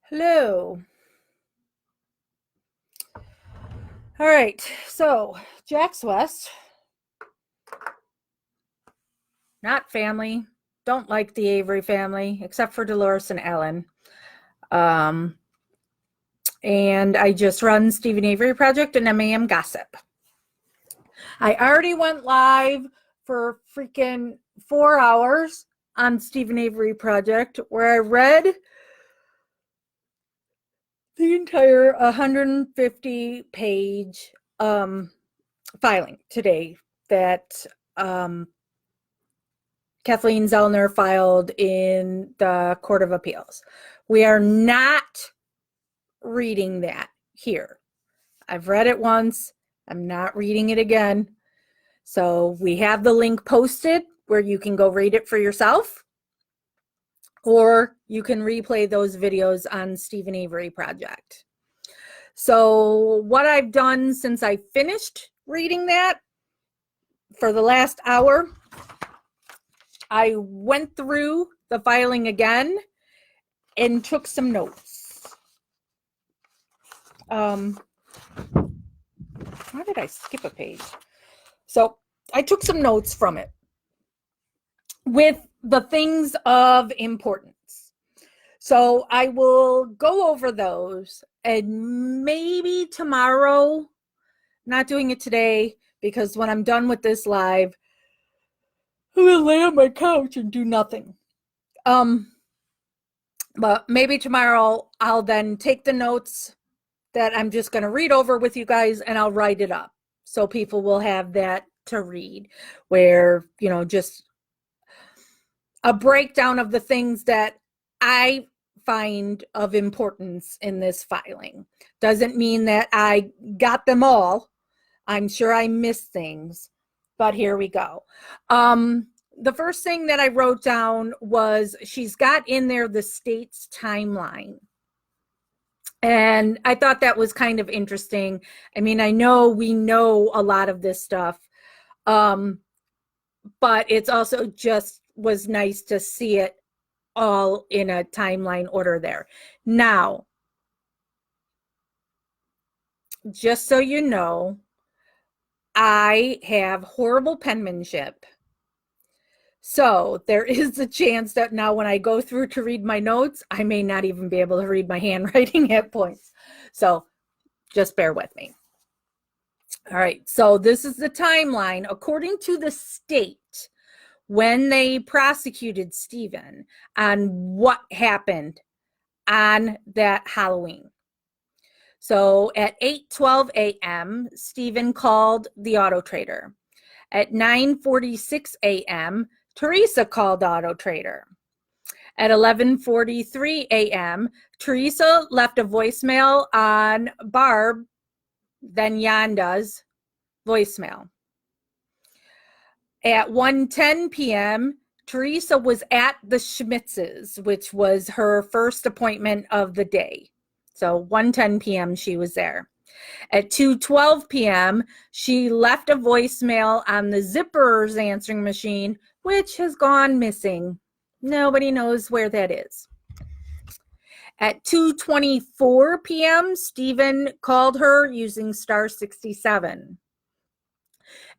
Hello. All right. So, Jack's West, not family. Don't like the Avery family, except for Dolores and Ellen. Um, and I just run Stephen Avery Project and MAM Gossip. I already went live for freaking 4 hours on Stephen Avery Project, where I read the entire 150-page filing today that Kathleen Zellner filed in the Court of Appeals. We are not reading that here. I've read it once. I'm not reading it again. So we have the link posted where you can go read it for yourself, or you can replay those videos on Stephen Avery Project. So what I've done since I finished reading that for the last hour, I went through the filing again and took some notes. Why did I skip a page? So I took some notes from it with the things of importance. So I will go over those, and maybe tomorrow, not doing it today, because when I'm done with this live, I'm gonna lay on my couch and do nothing. But maybe tomorrow I'll then take the notes that I'm just going to read over with you guys, and I'll write it up so people will have that to read, where, just a breakdown of the things that I find of importance in this filing. Doesn't mean that I got them all. I'm sure I missed things, but here we go. The first thing that I wrote down was she's got in there the state's timeline. And I thought that was kind of interesting. I mean, I know we know a lot of this stuff, but it's also just was nice to see it all in a timeline order there. Now, just so you know, I have horrible penmanship. So there is a chance that now when I go through to read my notes, I may not even be able to read my handwriting at points. So just bear with me. All right, so this is the timeline. According to the state, when they prosecuted Stephen on what happened on that Halloween. So at 8:12 a.m., Stephen called the Auto Trader. At 9:46 a.m., Teresa called Auto Trader. At 11:43 a.m., Teresa left a voicemail on Barb, then Yanda's voicemail. At 1:10 p.m., Teresa was at the Schmitz's, which was her first appointment of the day. So 1:10 p.m. she was there. At 2:12 p.m., she left a voicemail on the Zipper's answering machine, which has gone missing. Nobody knows where that is. At 2:24 p.m., Stephen called her using star 67.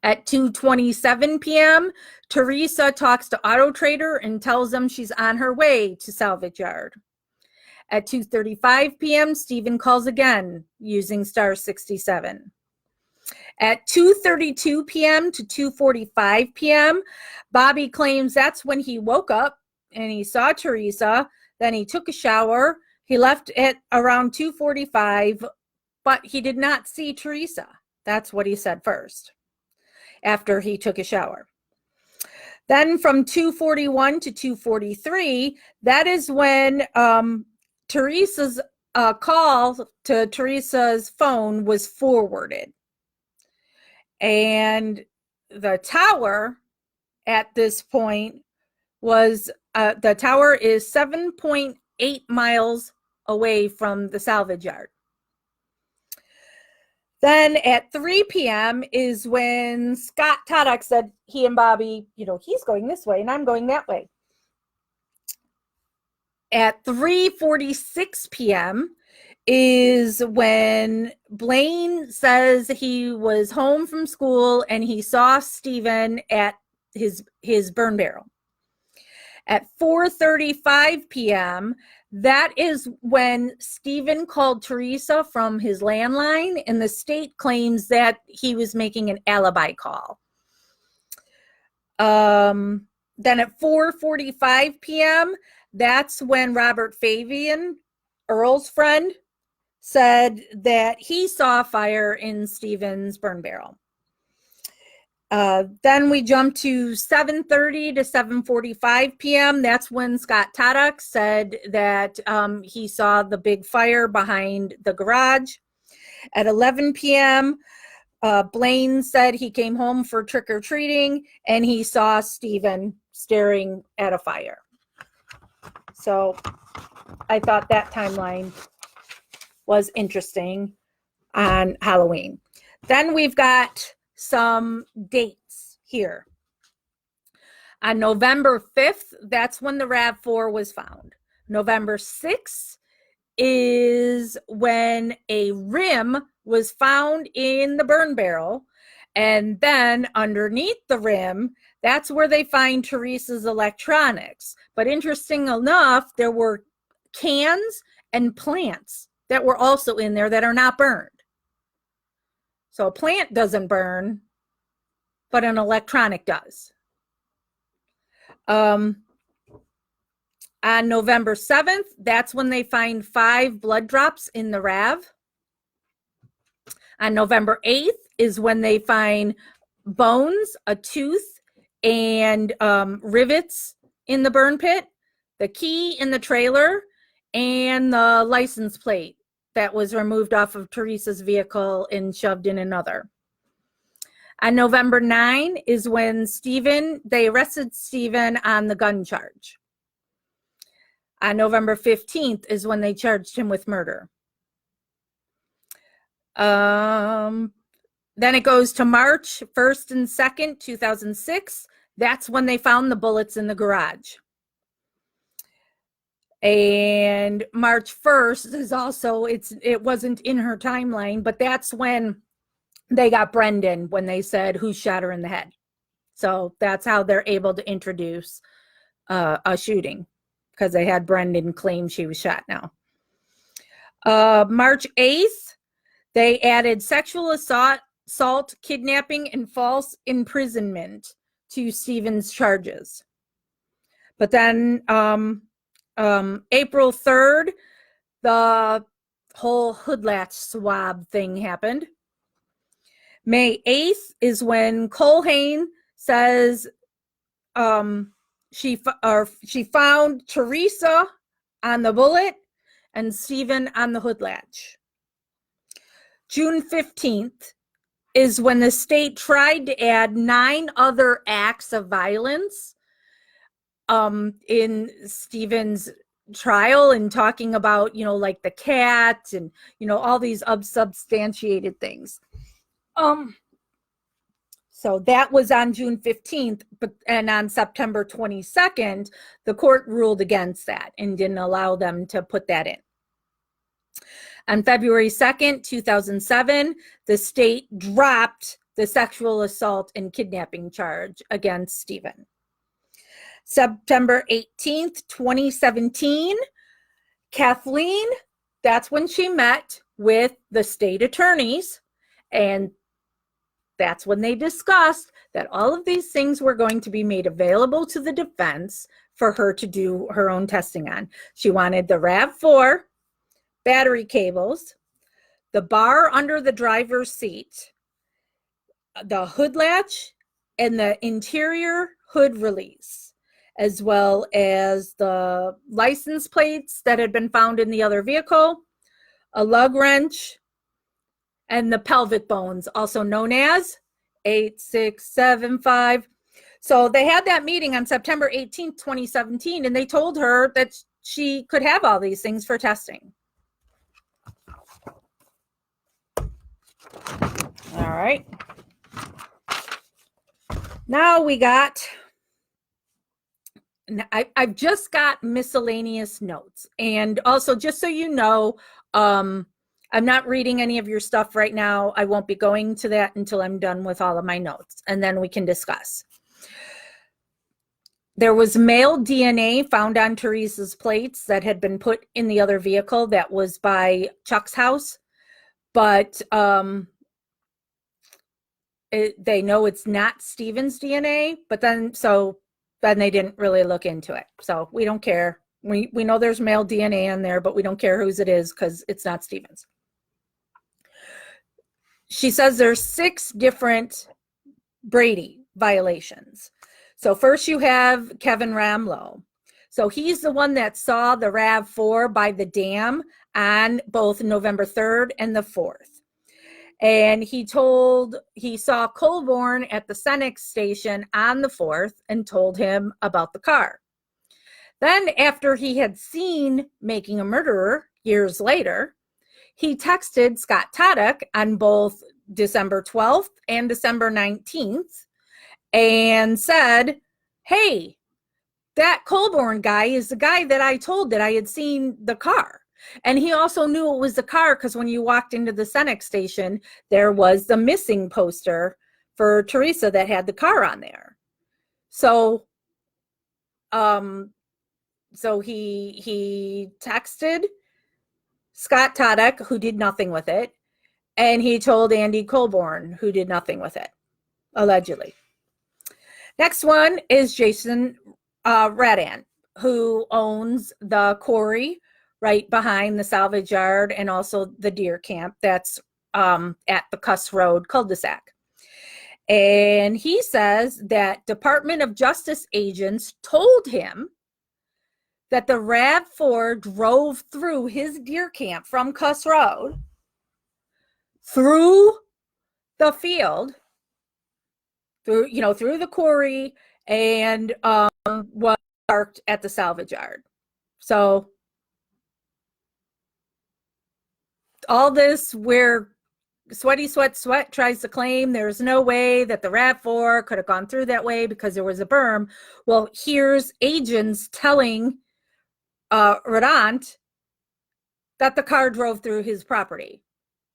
At 2:27 p.m., Teresa talks to Auto Trader and tells them she's on her way to Salvage Yard. At 2:35 p.m., Stephen calls again using star 67. At 2:32 p.m. to 2:45 p.m., Bobby claims that's when he woke up and he saw Teresa. Then he took a shower. He left at around 2:45, but he did not see Teresa. That's what he said first, after he took a shower. Then from 2:41 to 2:43, that is when Teresa's call to Teresa's phone was forwarded. And the tower at this point was, the tower is 7.8 miles away from the salvage yard. Then at 3 p.m. is when Scott Taddock said he and Bobby, he's going this way and I'm going that way. At 3:46 p.m. is when Blaine says he was home from school and he saw Stephen at his burn barrel. At 4:35 p.m., that is when Stephen called Teresa from his landline, and the state claims that he was making an alibi call. Then at 4:45 p.m., that's when Robert Fabian, Earl's friend, said that he saw a fire in Stephen's burn barrel. Then we jump to 7:30 to 7:45 p.m. That's when Scott Taddock said that he saw the big fire behind the garage. At 11 p.m., Blaine said he came home for trick-or-treating and he saw Stephen staring at a fire. So I thought that timeline was interesting on Halloween. Then we've got some dates here. On November 5th, that's when the RAV4 was found. November 6th is when a rim was found in the burn barrel. And then underneath the rim, that's where they find Teresa's electronics. But interesting enough, there were cans and plants that were also in there that are not burned. So a plant doesn't burn, but an electronic does. On November 7th, that's when they find 5 blood drops in the RAV. On November 8th is when they find bones, a tooth, and rivets in the burn pit, the key in the trailer, and the license plate that was removed off of Teresa's vehicle and shoved in another. On November 9 is when they arrested Stephen on the gun charge. On November 15th is when they charged him with murder. Then it goes to March 1st and 2nd, 2006. That's when they found the bullets in the garage. And March 1st is also, it wasn't in her timeline, but that's when they got Brendan, when they said who shot her in the head. So that's how they're able to introduce a shooting, because they had Brendan claim she was shot now. March 8th, they added sexual assault, kidnapping, and false imprisonment to Stephen's charges. But then April 3rd, the whole hoodlatch swab thing happened. May 8th is when Culhane says she found Teresa on the bullet and Stephen on the hoodlatch. June 15th is when the state tried to add 9 other acts of violence in Stephen's trial, and talking about, like the cat and, all these unsubstantiated things. So that was on June 15th, and on September 22nd, the court ruled against that and didn't allow them to put that in. On February 2nd, 2007, the state dropped the sexual assault and kidnapping charge against Stephen. September 18th, 2017, Kathleen, that's when she met with the state attorneys, and that's when they discussed that all of these things were going to be made available to the defense for her to do her own testing on. She wanted the RAV4, battery cables, the bar under the driver's seat, the hood latch, and the interior hood release, as well as the license plates that had been found in the other vehicle, a lug wrench, and the pelvic bones, also known as 8675. So they had that meeting on September 18th, 2017, and they told her that she could have all these things for testing. All right. Now we got I've just got miscellaneous notes. And also, just so you know, I'm not reading any of your stuff right now. I won't be going to that until I'm done with all of my notes, and then we can discuss. There was male DNA found on Teresa's plates that had been put in the other vehicle that was by Chuck's house, but they know it's not Stephen's DNA, but then they didn't really look into it. So we don't care. We know there's male DNA in there, but we don't care whose it is because it's not Stephen's. She says there's 6 different Brady violations. So first you have Kevin Ramlow. So he's the one that saw the RAV4 by the dam on both November 3rd and the 4th. And he saw Colborn at the Cenex station on the 4th and told him about the car. Then after he had seen Making a Murderer years later, he texted Scott Tadek on both December 12th and December 19th and said, hey, that Colborn guy is the guy that I told that I had seen the car. And he also knew it was the car because when you walked into the Cenex station, there was the missing poster for Teresa that had the car on there. So, he texted Scott Tadek, who did nothing with it, and he told Andy Colborn, who did nothing with it, allegedly. Next one is Jason Radan, who owns the quarry right behind the salvage yard and also the deer camp that's at the Cuss Road cul-de-sac. And he says that Department of Justice agents told him that the RAV4 drove through his deer camp from Cuss Road through the field, through the quarry, and was parked at the salvage yard. So all this where Sweaty Sweat tries to claim there's no way that the RAV4 could have gone through that way because there was a berm. Well, here's agents telling Radant that the car drove through his property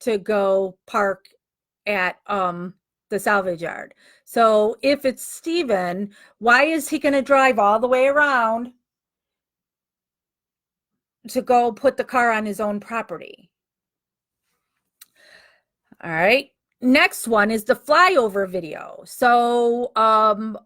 to go park at the salvage yard. So if it's Stephen, why is he going to drive all the way around to go put the car on his own property? All right. Next one is the flyover video. So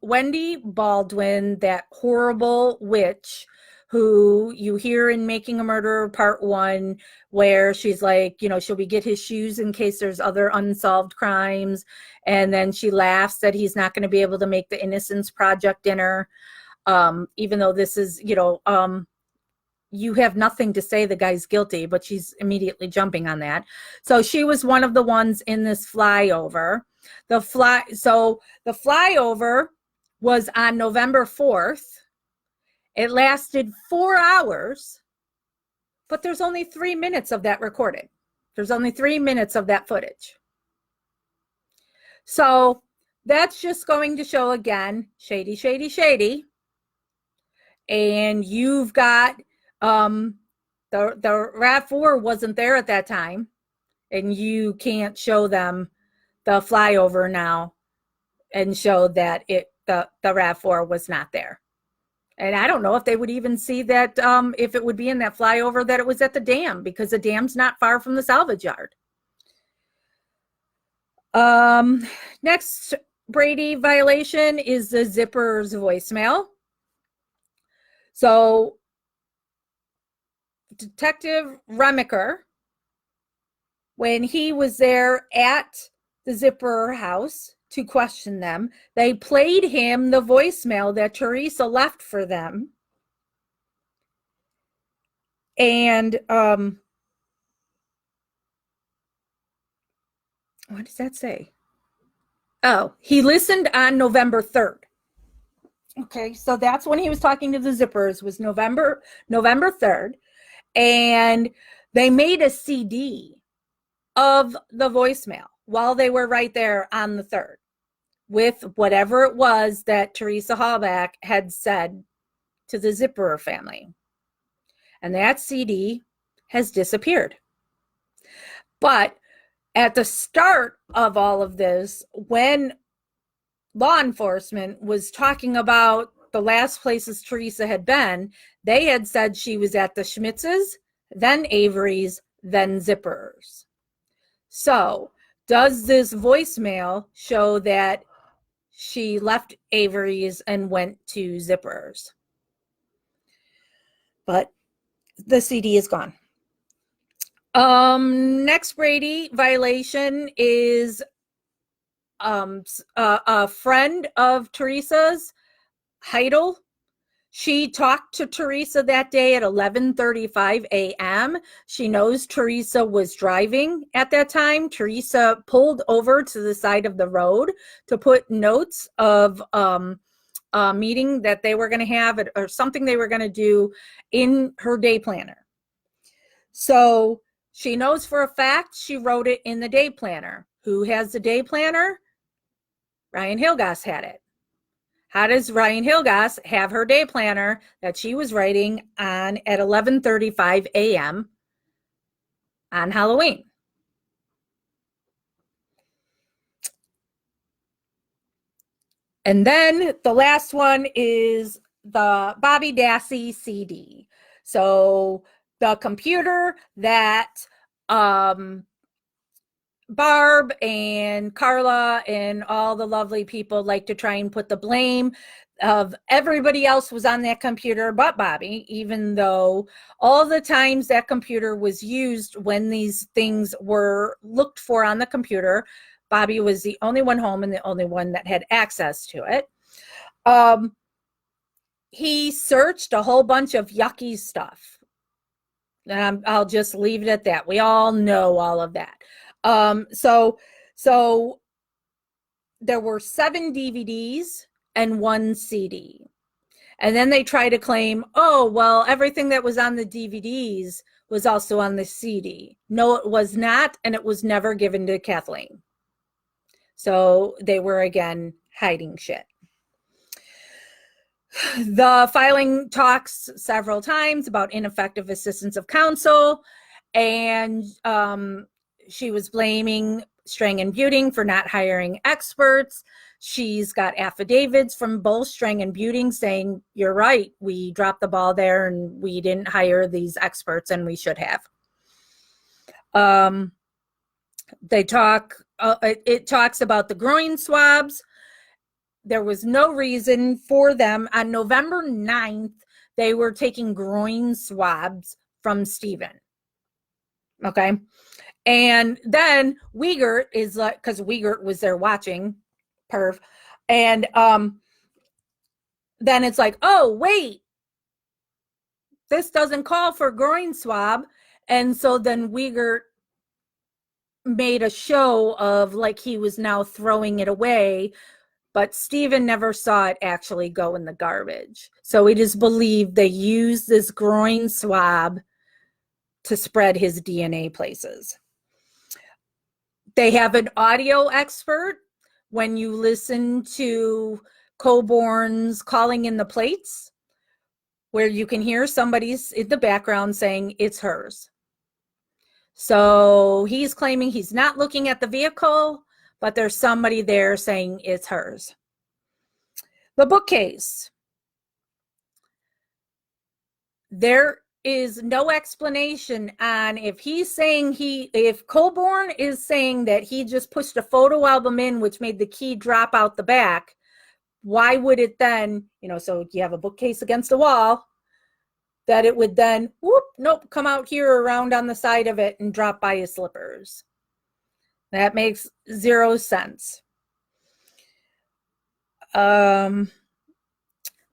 Wendy Baldwin, that horrible witch who you hear in Making a Murderer Part 1, where she's like, should we get his shoes in case there's other unsolved crimes? And then she laughs that he's not going to be able to make the Innocence Project dinner, even though this is, you have nothing to say the guy's guilty, but she's immediately jumping on that. So she was one of the ones in this flyover. The flyover was on November 4th. It lasted 4 hours, but there's only 3 minutes of that recorded. There's only 3 minutes of that footage. So that's just going to show again, shady, shady, shady. And you've got the RAV4 wasn't there at that time, and you can't show them the flyover now and show that the RAV4 was not there. And I don't know if they would even see that if it would be in that flyover that it was at the dam, because the dam's not far from the salvage yard. Next Brady violation is the zipper's voicemail. So Detective Remiker, when he was there at the Zipper house to question them, they played him the voicemail that Teresa left for them. And what does that say? Oh, he listened on November 3rd. Okay, so that's when he was talking to the Zippers, was November 3rd. And they made a CD of the voicemail while they were right there on the 3rd with whatever it was that Teresa Halbach had said to the Zipperer family. And that CD has disappeared. But at the start of all of this, when law enforcement was talking about the last places Teresa had been, they had said she was at the Schmitzes, then Avery's, then Zipper's. So does this voicemail show that she left Avery's and went to Zipper's? But the CD is gone. Next Brady violation is a friend of Teresa's, Heidel. She talked to Teresa that day at 11:35 a.m. She knows Teresa was driving at that time. Teresa pulled over to the side of the road to put notes of a meeting that they were going to have or something they were going to do in her day planner. So she knows for a fact she wrote it in the day planner. Who has the day planner? Ryan Hilgas had it. How does Ryan Hilgas have her day planner that she was writing on at 11:35 a.m. on Halloween? And then the last one is the Bobby Dassey CD. So the computer that Barb and Carla and all the lovely people like to try and put the blame of everybody else was on that computer but Bobby, even though all the times that computer was used when these things were looked for on the computer, Bobby was the only one home and the only one that had access to it. He searched a whole bunch of yucky stuff. I'll just leave it at that. We all know all of that. So there were 7 DVDs and 1 CD. And then they try to claim, oh, well, everything that was on the DVDs was also on the CD. No, it was not, and it was never given to Kathleen. So they were, again, hiding shit. The filing talks several times about ineffective assistance of counsel, and she was blaming Strang and Buting for not hiring experts. She's got affidavits from both Strang and Buting saying, you're right, we dropped the ball there and we didn't hire these experts and we should have. They talk, it talks about the groin swabs. There was no reason for them. On November 9th, they were taking groin swabs from Stephen. Okay. And then Wiegert is like, because Wiegert was there watching, perv. And then it's like, oh, wait, this doesn't call for groin swab. And so then Wiegert made a show of like he was now throwing it away, but Stephen never saw it actually go in the garbage. So it is believed they used this groin swab to spread his DNA places. They have an audio expert. When you listen to Coborn's Calling in the Plates, where you can hear somebody's in the background saying it's hers. So he's claiming he's not looking at the vehicle, but there's somebody there saying it's hers. The bookcase. There is no explanation on if he's saying if Coborn is saying that he just pushed a photo album in, which made the key drop out the back, why would it then, so you have a bookcase against the wall, that it would then, come out here around on the side of it and drop by his slippers. That makes zero sense.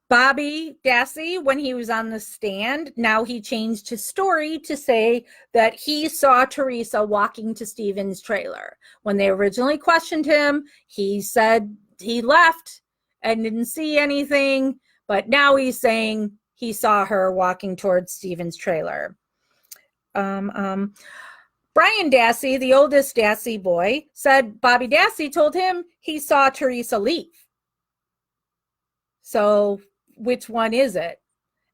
Bobby Dassey, when he was on the stand, now he changed his story to say that he saw Teresa walking to Stephen's trailer. When they originally questioned him, he said he left and didn't see anything, but now he's saying he saw her walking towards Stephen's trailer. Brian Dassey, the oldest Dassey boy, said Bobby Dassey told him he saw Teresa leave. So which one is it?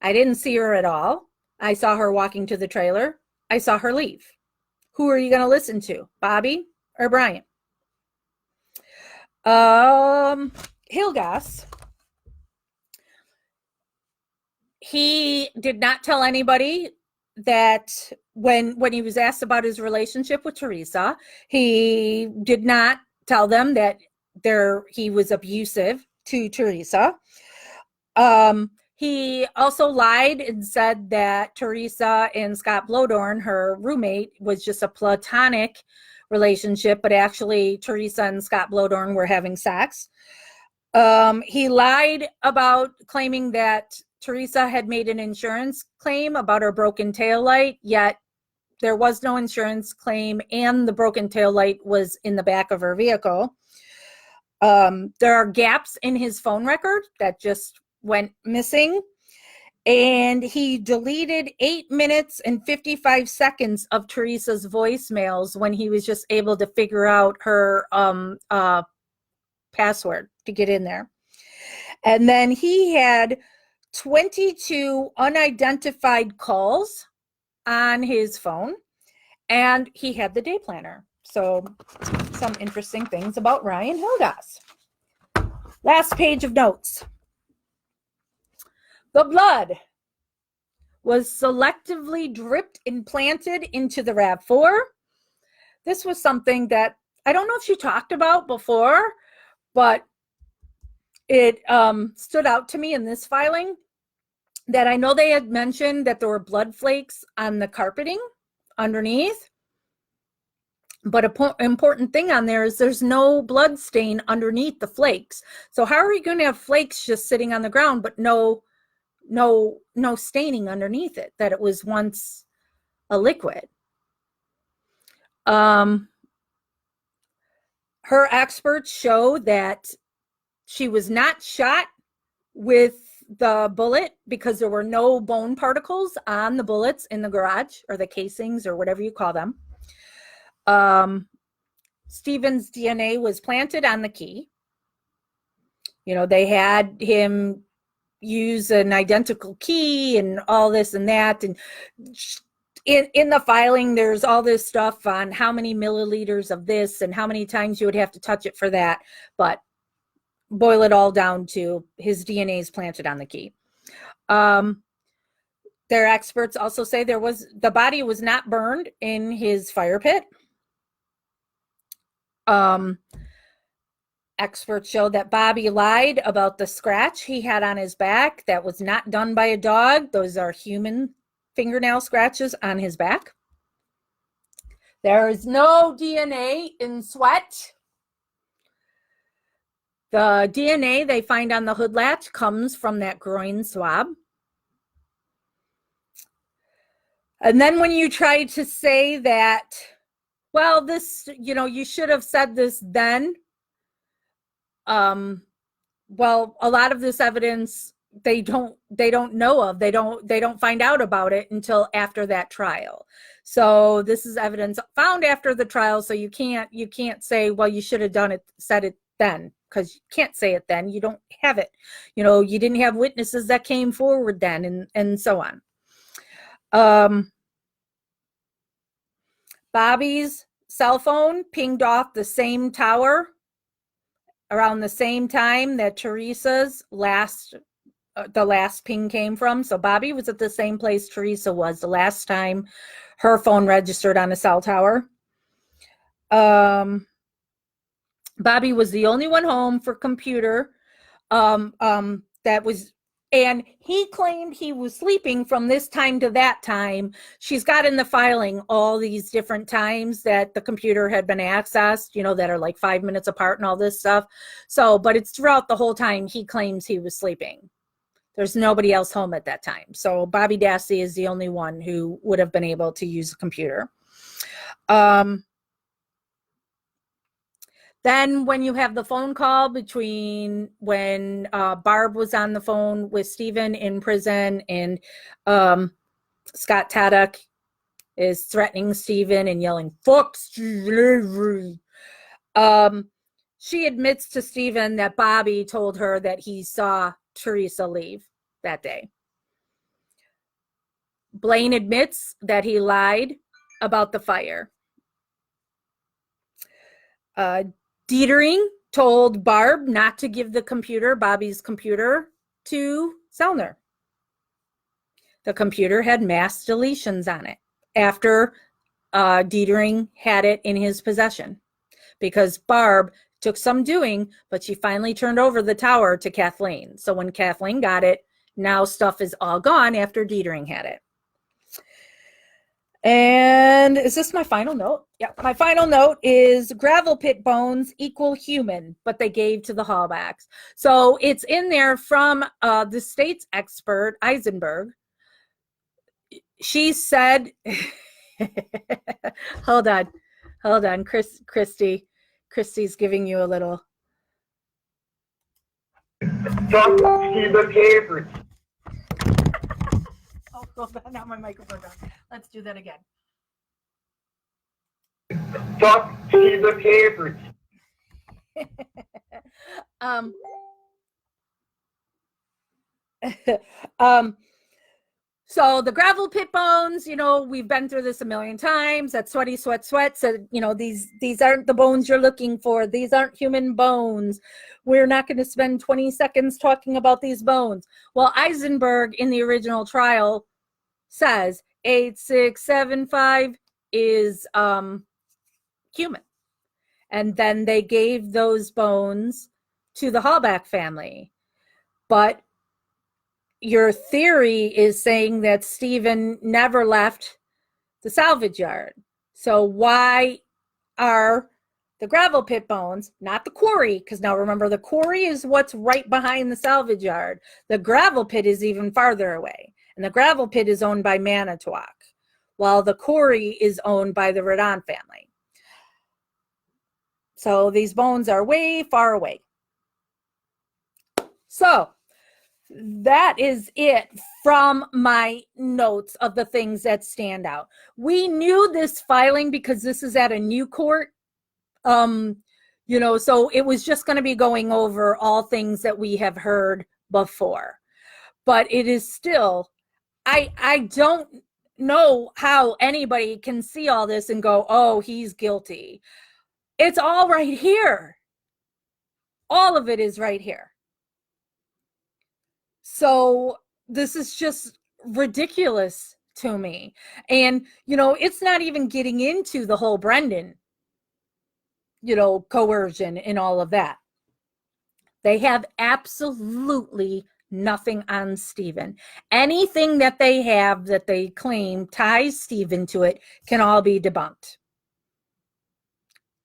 I didn't see her at all. I saw her walking to the trailer. I saw her leave. Who are you going to listen to, Bobby or Brian? Hilgas, he did not tell anybody that when he was asked about his relationship with Teresa, he did not tell them that he was abusive to Teresa. He also lied and said that Teresa and Scott Blodorn, her roommate, was just a platonic relationship, but actually Teresa and Scott Blodorn were having sex. He lied about claiming that Teresa had made an insurance claim about her broken taillight, yet there was no insurance claim and the broken taillight was in the back of her vehicle. There are gaps in his phone record that just went missing, and he deleted 8 minutes and 55 seconds of Teresa's voicemails when he was just able to figure out her password to get in there. And then he had 22 unidentified calls on his phone, and he had the day planner. So some interesting things about Ryan Hilgas. Last page of notes. The blood was selectively dripped and planted into the RAV4. This was something that I don't know if she talked about before, but it stood out to me in this filing that I know they had mentioned that there were blood flakes on the carpeting underneath. But an important thing on there is there's no blood stain underneath the flakes. So how are you going to have flakes just sitting on the ground, but no staining underneath it, that it was once a liquid? Her experts show that she was not shot with the bullet because there were no bone particles on the bullets in the garage, or the casings, or whatever you call them. Stephen's DNA was planted on the key. They had him use an identical key and all this and that. And in the filing, there's all this stuff on how many milliliters of this and how many times you would have to touch it for that. But boil it all down to his DNA is planted on the key. Their experts also say the body was not burned in his fire pit. Experts show that Bobby lied about the scratch he had on his back. That was not done by a dog. Those are human fingernail scratches on his back. There is no DNA in sweat. The DNA they find on the hood latch comes from that groin swab. And then when you try to say that, well, this, you should have said this then. Well, a lot of this evidence they don't know of. They don't find out about it until after that trial. So this is evidence found after the trial. So you can't say, well, you should have said it then, because you can't say it then. You don't have it. You didn't have witnesses that came forward then, and so on. Bobby's cell phone pinged off the same tower around the same time that Teresa's the last ping came from. So Bobby was at the same place Teresa was the last time her phone registered on a cell tower. Bobby was the only one home for computer that was, and he claimed he was sleeping from this time to that time. She's got in the filing all these different times that the computer had been accessed, that are like 5 minutes apart and all this stuff. So, but it's throughout the whole time he claims he was sleeping. There's nobody else home at that time. So Bobby Dassey is the only one who would have been able to use a computer. Then when you have the phone call between when Barb was on the phone with Stephen in prison, and Scott Taddock is threatening Stephen and yelling, "Fuck Stephen." She admits to Stephen that Bobby told her that he saw Teresa leave that day. Blaine admits that he lied about the fire. Detering told Barb not to give the computer, Bobby's computer, to Zellner. The computer had mass deletions on it after Detering had it in his possession, because Barb took some doing, but she finally turned over the tower to Kathleen. So when Kathleen got it, now stuff is all gone after Detering had it. And is this my final note? Yeah, my final note is gravel pit bones equal human, but they gave to the Hallbacks. So it's in there from the state's expert, Eisenberg. She said, hold on, Christy's giving you a little. Fuck Steve Cambridge. Oh, hold on, now my microphone down. Let's do that again. Fuck Steve Cambridge. So the gravel pit bones, we've been through this a million times. That sweaty sweat said, these aren't the bones you're looking for. These aren't human bones. We're not going to spend 20 seconds talking about these bones. Well, Eisenberg in the original trial says 8675 is human. And then they gave those bones to the Hallback family. But your theory is saying that Stephen never left the salvage yard. So why are the gravel pit bones, not the quarry, because now remember, the quarry is what's right behind the salvage yard. The gravel pit is even farther away. And the gravel pit is owned by Manitowoc, while the quarry is owned by the Redon family. So these bones are way far away. So that is it from my notes of the things that stand out. We knew this filing because this is at a new court. So it was just going to be going over all things that we have heard before. But it is still, I don't know how anybody can see all this and go, oh, he's guilty. It's all right here. All of it is right here. So this is just ridiculous to me. And, it's not even getting into the whole Brendan, coercion and all of that. They have absolutely nothing on Stephen. Anything that they have that they claim ties Stephen to it can all be debunked.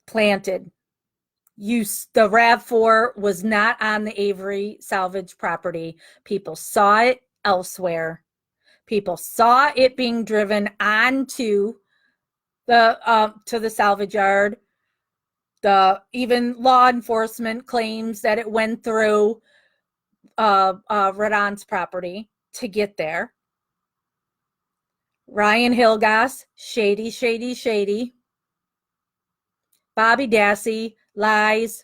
Planted. The RAV4 was not on the Avery salvage property. People saw it elsewhere. People saw it being driven onto the salvage yard. Even law enforcement claims that it went through Redon's property to get there. Ryan Hilgas, shady. Bobby Dassey, lies.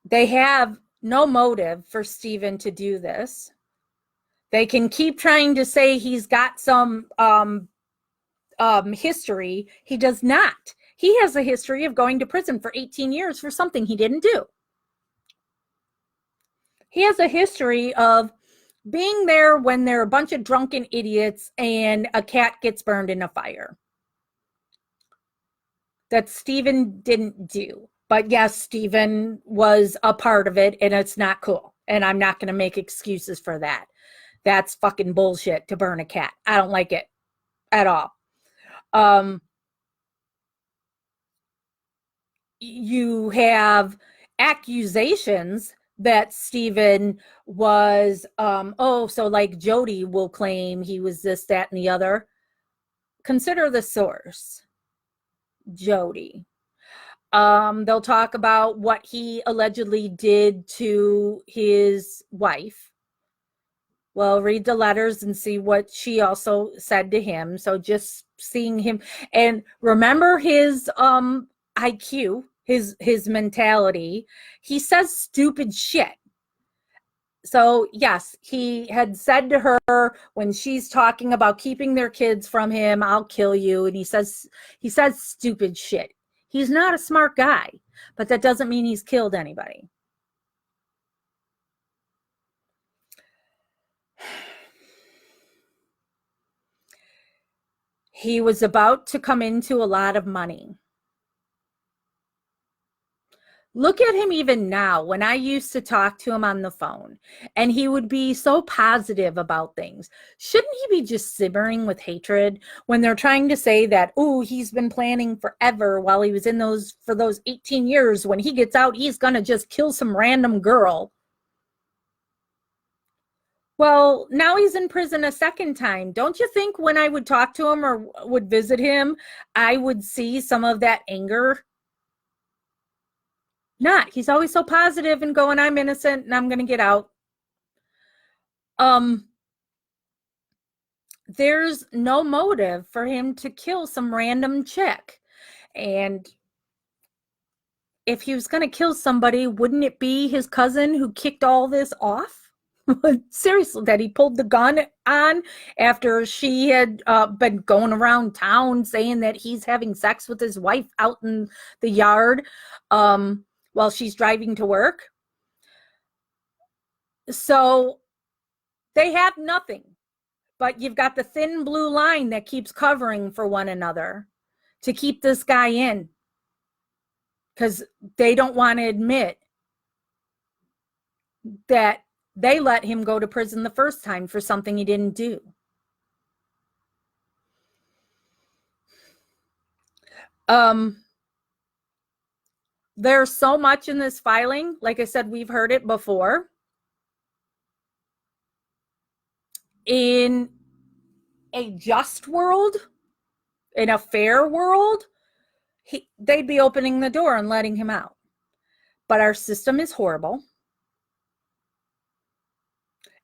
They have no motive for Stephen to do this. They can keep trying to say he's got some history. He does not. He has a history of going to prison for 18 years for something he didn't do. He has a history of being there when there are a bunch of drunken idiots and a cat gets burned in a fire. That Stephen didn't do. But yes, Stephen was a part of it, and it's not cool. And I'm not going to make excuses for that. That's fucking bullshit to burn a cat. I don't like it at all. You have accusations that Stephen was, so like Jody will claim he was this, that, and the other. Consider the source. Jody. They'll talk about what he allegedly did to his wife. Well, read the letters and see what she also said to him. So just seeing him, and remember his IQ his mentality. He says stupid shit. So yes, he had said to her when she's talking about keeping their kids from him, I'll kill you. And he says stupid shit. He's not a smart guy, but that doesn't mean he's killed anybody. He was about to come into a lot of money. Look at him even now. When I used to talk to him on the phone and he would be so positive about things, shouldn't he be just simmering with hatred when they're trying to say that, oh, he's been planning forever while he was in for those 18 years. When he gets out, he's going to just kill some random girl. Well, now he's in prison a second time. Don't you think when I would talk to him or would visit him, I would see some of that anger? Not. He's always so positive and going, I'm innocent and I'm going to get out. There's no motive for him to kill some random chick. And if he was going to kill somebody, wouldn't it be his cousin who kicked all this off? Seriously, that he pulled the gun on after she had been going around town saying that he's having sex with his wife out in the yard while she's driving to work. So they have nothing, but you've got the thin blue line that keeps covering for one another to keep this guy in, because they don't want to admit that they let him go to prison the first time for something he didn't do. There's so much in this filing. Like I said, we've heard it before. In a just world, in a fair world, they'd be opening the door and letting him out. But our system is horrible.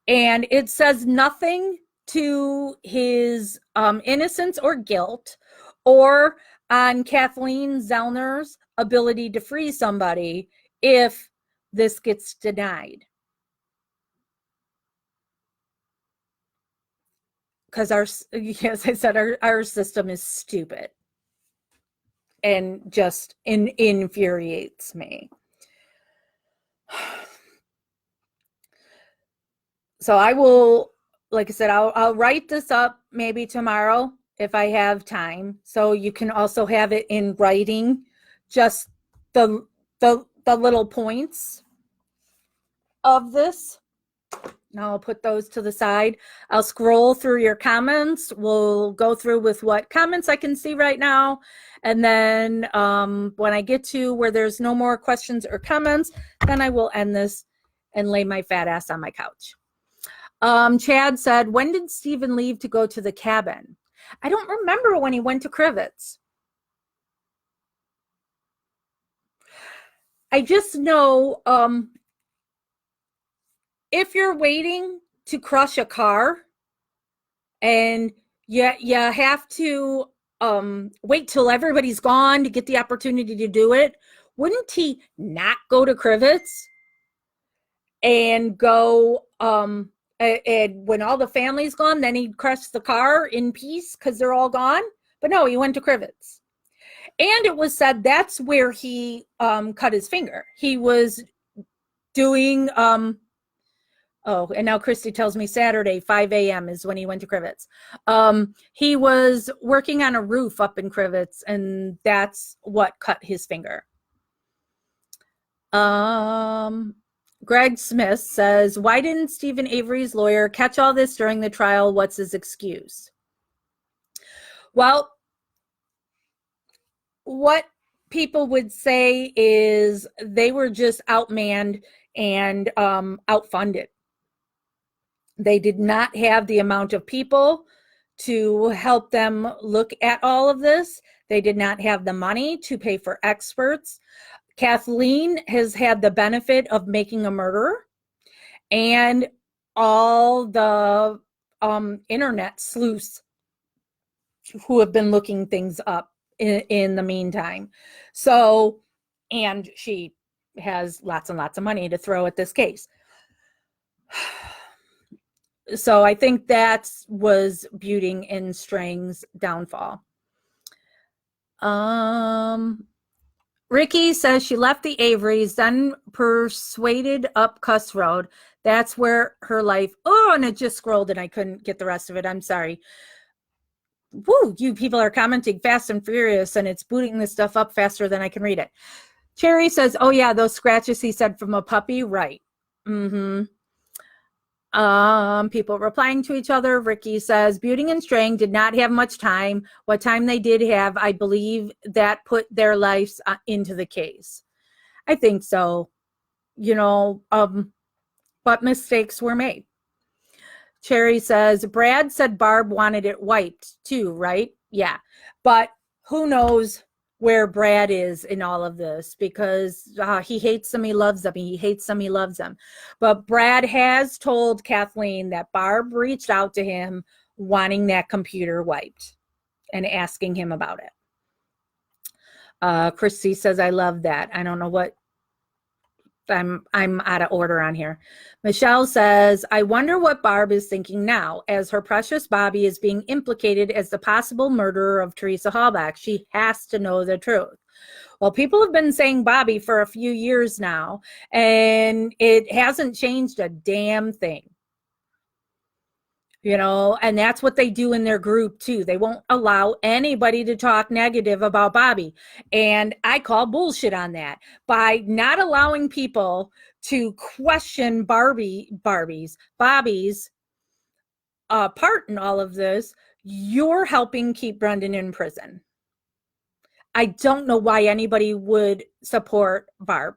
And it says nothing to his innocence or guilt, or on Kathleen Zellner's ability to free somebody if this gets denied. Because as I said, our system is stupid and just infuriates me. So I will, like I said, I'll write this up maybe tomorrow if I have time. So you can also have it in writing, just the little points of this. Now I'll put those to the side. I'll scroll through your comments. We'll go through with what comments I can see right now. And then when I get to where there's no more questions or comments, then I will end this and lay my fat ass on my couch. Chad said, when did Stephen leave to go to the cabin? I don't remember when he went to Crivets. I just know if you're waiting to crush a car and you have to wait till everybody's gone to get the opportunity to do it, wouldn't he not go to Crivets and go and when all the family's gone, then he'd crush the car in peace because they're all gone? But no, he went to Crivets. And it was said that's where he cut his finger. He was doing, and now Christy tells me Saturday, 5 a.m. is when he went to Crivets. He was working on a roof up in Crivets, and that's what cut his finger. Greg Smith says, why didn't Stephen Avery's lawyer catch all this during the trial? What's his excuse? Well, what people would say is they were just outmanned and outfunded. They did not have the amount of people to help them look at all of this. They did not have the money to pay for experts. Kathleen has had the benefit of making a murderer, and all the internet sleuths who have been looking things up in the meantime. So and she has lots and lots of money to throw at this case. So I think that was Buting and Strang's downfall. Ricky says she left the Averys, then persuaded up Cuss Road. That's where her life. Oh, and it just scrolled and I couldn't get the rest of it. I'm sorry. Woo, you people are commenting fast and furious, and it's booting this stuff up faster than I can read it. Cherry says, oh yeah, those scratches he said from a puppy. Right. People replying to each other. Ricky says, Buting and Strang did not have much time. What time they did have, I believe that put their lives into the case. I think so. But mistakes were made. Cherry says, Brad said Barb wanted it wiped too, right? Yeah. But who knows where Brad is in all of this, because he hates them, he loves them. He hates them, he loves them. But Brad has told Kathleen that Barb reached out to him wanting that computer wiped and asking him about it. Christy says, I love that. I don't know what. I'm out of order on here. Michelle says, I wonder what Barb is thinking now, as her precious Bobby is being implicated as the possible murderer of Teresa Halbach. She has to know the truth. Well, people have been saying Bobby for a few years now, and it hasn't changed a damn thing. And that's what they do in their group too. They won't allow anybody to talk negative about Bobby. And I call bullshit on that. By not allowing people to question Bobby's part in all of this, you're helping keep Brendan in prison. I don't know why anybody would support Barb.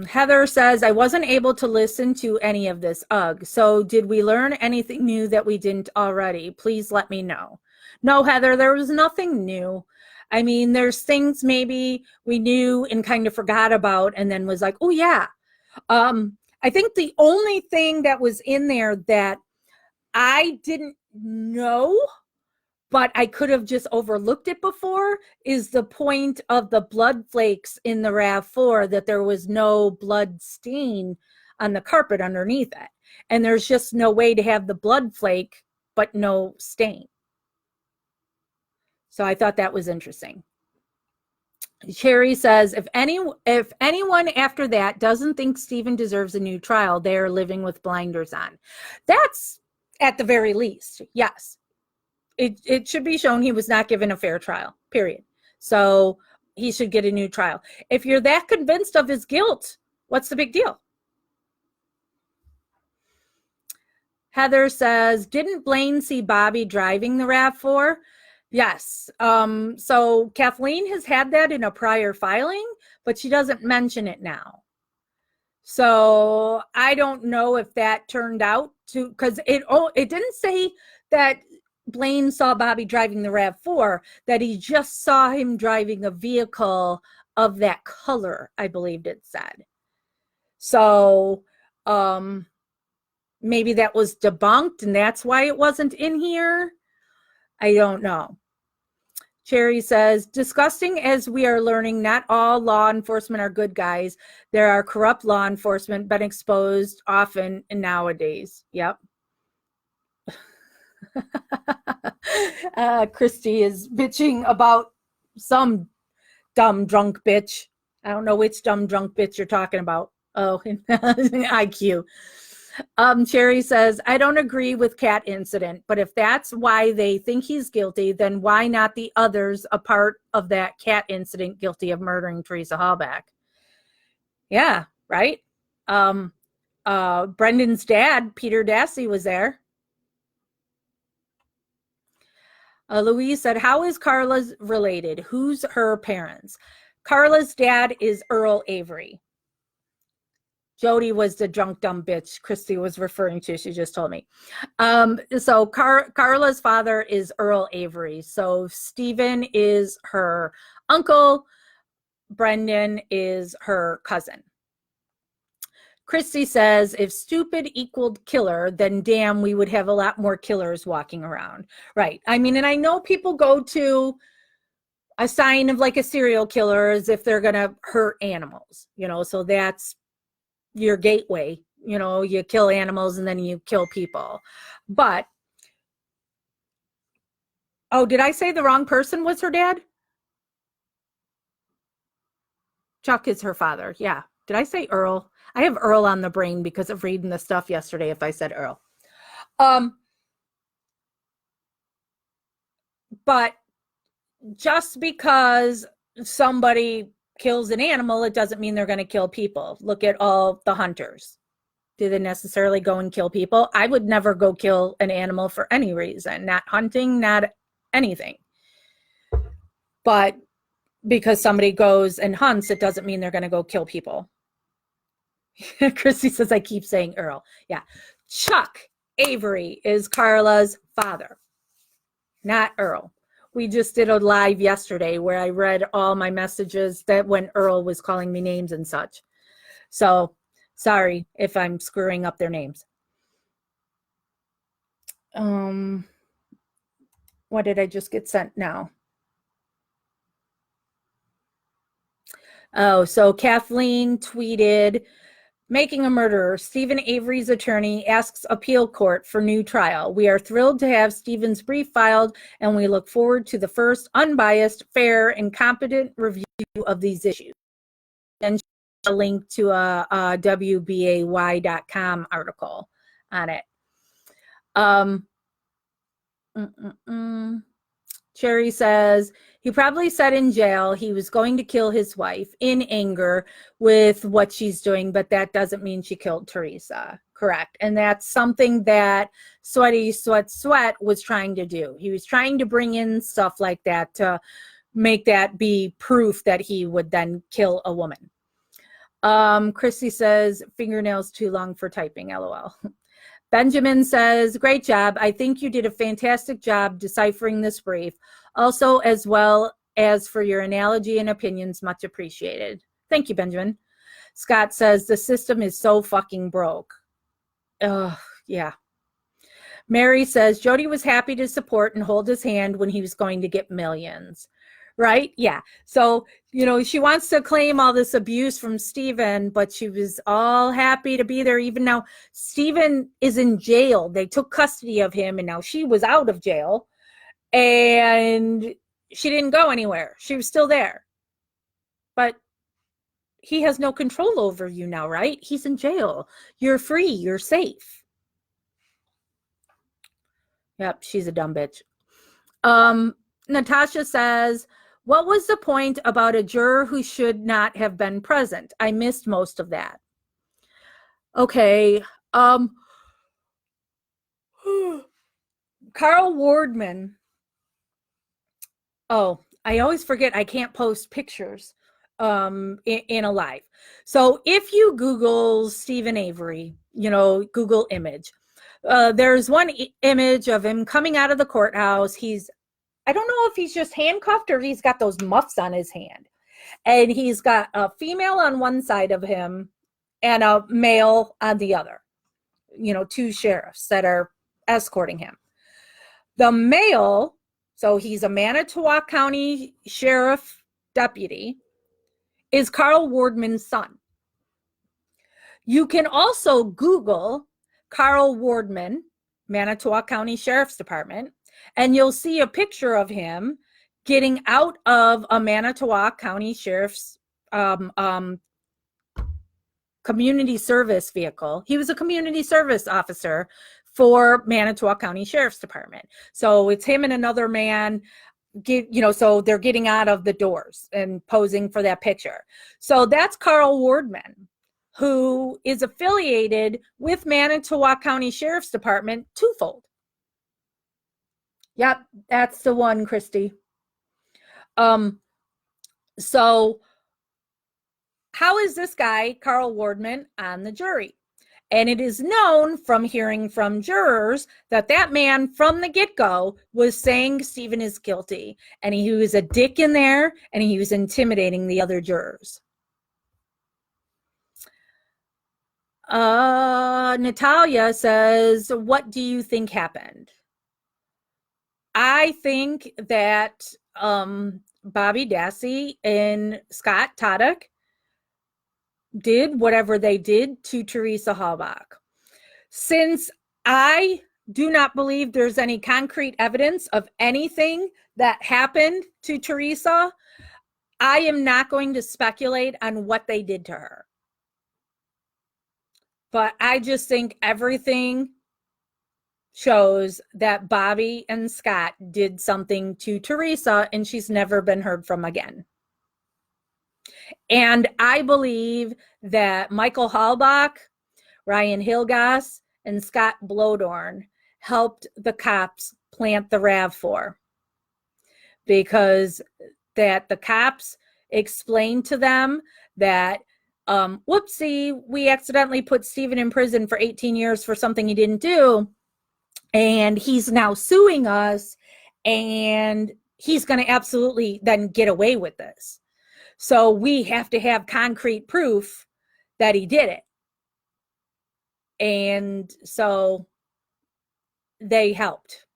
Heather says, I wasn't able to listen to any of this. Ugh. So did we learn anything new that we didn't already? Please let me know. No, Heather, there was nothing new. I mean, there's things maybe we knew and kind of forgot about and then was like, oh yeah. I think the only thing that was in there that I didn't know, but I could have just overlooked it before, is the point of the blood flakes in the RAV4, that there was no blood stain on the carpet underneath it. And there's just no way to have the blood flake, but no stain. So I thought that was interesting. Cherry says, if anyone after that doesn't think Stephen deserves a new trial, they are living with blinders on. That's at the very least, yes. It should be shown he was not given a fair trial, period. So he should get a new trial. If you're that convinced of his guilt, what's the big deal? Heather says, didn't Blaine see Bobby driving the RAV4? Yes. So Kathleen has had that in a prior filing, but she doesn't mention it now. So I don't know if that turned out to, because it didn't say that Blaine saw Bobby driving the RAV4, that he just saw him driving a vehicle of that color, I believed it said. So maybe that was debunked and that's why it wasn't in here. I don't know. Cherry says, disgusting as we are learning, not all law enforcement are good guys. There are corrupt law enforcement, been exposed often nowadays. Yep. Christy is bitching about some dumb drunk bitch. I don't know which dumb drunk bitch you're talking about. Oh, IQ. Cherry says, I don't agree with Cat incident, but if that's why they think he's guilty, then why not the others a part of that Cat incident guilty of murdering Teresa Halbach? Yeah, right? Brendan's dad, Peter Dassey, was there. Louise said, how is Carla's related? Who's her parents? Carla's dad is Earl Avery. Jody was the drunk, dumb bitch Christy was referring to. She just told me. So Carla's father is Earl Avery. So Stephen is her uncle. Brendan is her cousin. Christy says, if stupid equaled killer, then damn, we would have a lot more killers walking around. Right. I mean, and I know people go to a sign of like a serial killer as if they're going to hurt animals, so that's your gateway. You kill animals and then you kill people. But, oh, did I say the wrong person was her dad? Chuck is her father. Yeah. Did I say Earl? I have Earl on the brain because of reading the stuff yesterday if I said Earl. But just because somebody kills an animal, it doesn't mean they're going to kill people. Look at all the hunters. Do they necessarily go and kill people? I would never go kill an animal for any reason, not hunting, not anything. But because somebody goes and hunts, it doesn't mean they're going to go kill people. Christy says, I keep saying Earl. Yeah. Chuck Avery is Carla's father, not Earl. We just did a live yesterday where I read all my messages that when Earl was calling me names and such. So sorry if I'm screwing up their names. What did I just get sent now? Oh, so Kathleen tweeted, making a murderer, Stephen Avery's attorney asks appeal court for new trial. We are thrilled to have Stephen's brief filed, and we look forward to the first unbiased, fair, and competent review of these issues. And a link to a WBAY.com article on it. Cherry says, he probably said in jail he was going to kill his wife in anger with what she's doing, but that doesn't mean she killed Teresa. Correct. And that's something that Sweaty Sweat was trying to do. He was trying to bring in stuff like that to make that be proof that he would then kill a woman. Christy says, fingernails too long for typing, LOL. Benjamin says, great job. I think you did a fantastic job deciphering this brief. Also, as well as for your analogy and opinions, much appreciated. Thank you, Benjamin. Scott says, the system is so fucking broke. Yeah. Mary says, Jody was happy to support and hold his hand when he was going to get millions. Right? Yeah. So, she wants to claim all this abuse from Stephen, but she was all happy to be there. Even now, Stephen is in jail. They took custody of him, and now she was out of jail, and she didn't go anywhere. She was still there. But he has no control over you now, right? He's in jail. You're free. You're safe. Yep, she's a dumb bitch. Natasha says, what was the point about a juror who should not have been present? I missed most of that. Okay. Carl Wardman. Oh, I always forget I can't post pictures in a live. So if you Google Stephen Avery, Google image, there's one image of him coming out of the courthouse. I don't know if he's just handcuffed or he's got those muffs on his hand. And he's got a female on one side of him and a male on the other. Two sheriffs that are escorting him. The male, so he's a Manitowoc County Sheriff deputy, is Carl Wardman's son. You can also Google Carl Wardman, Manitowoc County Sheriff's Department, and you'll see a picture of him getting out of a Manitowoc County Sheriff's community service vehicle. He was a community service officer for Manitowoc County Sheriff's Department. So it's him and another man, so they're getting out of the doors and posing for that picture. So that's Carl Wardman, who is affiliated with Manitowoc County Sheriff's Department twofold. Yep, that's the one, Christy. So how is this guy, Carl Wardman, on the jury? And it is known from hearing from jurors that man from the get-go was saying Stephen is guilty. And he was a dick in there, and he was intimidating the other jurors. Natalia says, what do you think happened? I think that Bobby Dassey and Scott Tadek did whatever they did to Teresa Halbach. Since I do not believe there's any concrete evidence of anything that happened to Teresa, I am not going to speculate on what they did to her. But I just think everything shows that Bobby and Scott did something to Teresa, and she's never been heard from again. And I believe that Michael Halbach, Ryan Hilgas, and Scott Blodorn helped the cops plant the RAV4, because that the cops explained to them that whoopsie, we accidentally put Stephen in prison for 18 years for something he didn't do, and he's now suing us, and he's going to absolutely then get away with this. So we have to have concrete proof that he did it. And so they helped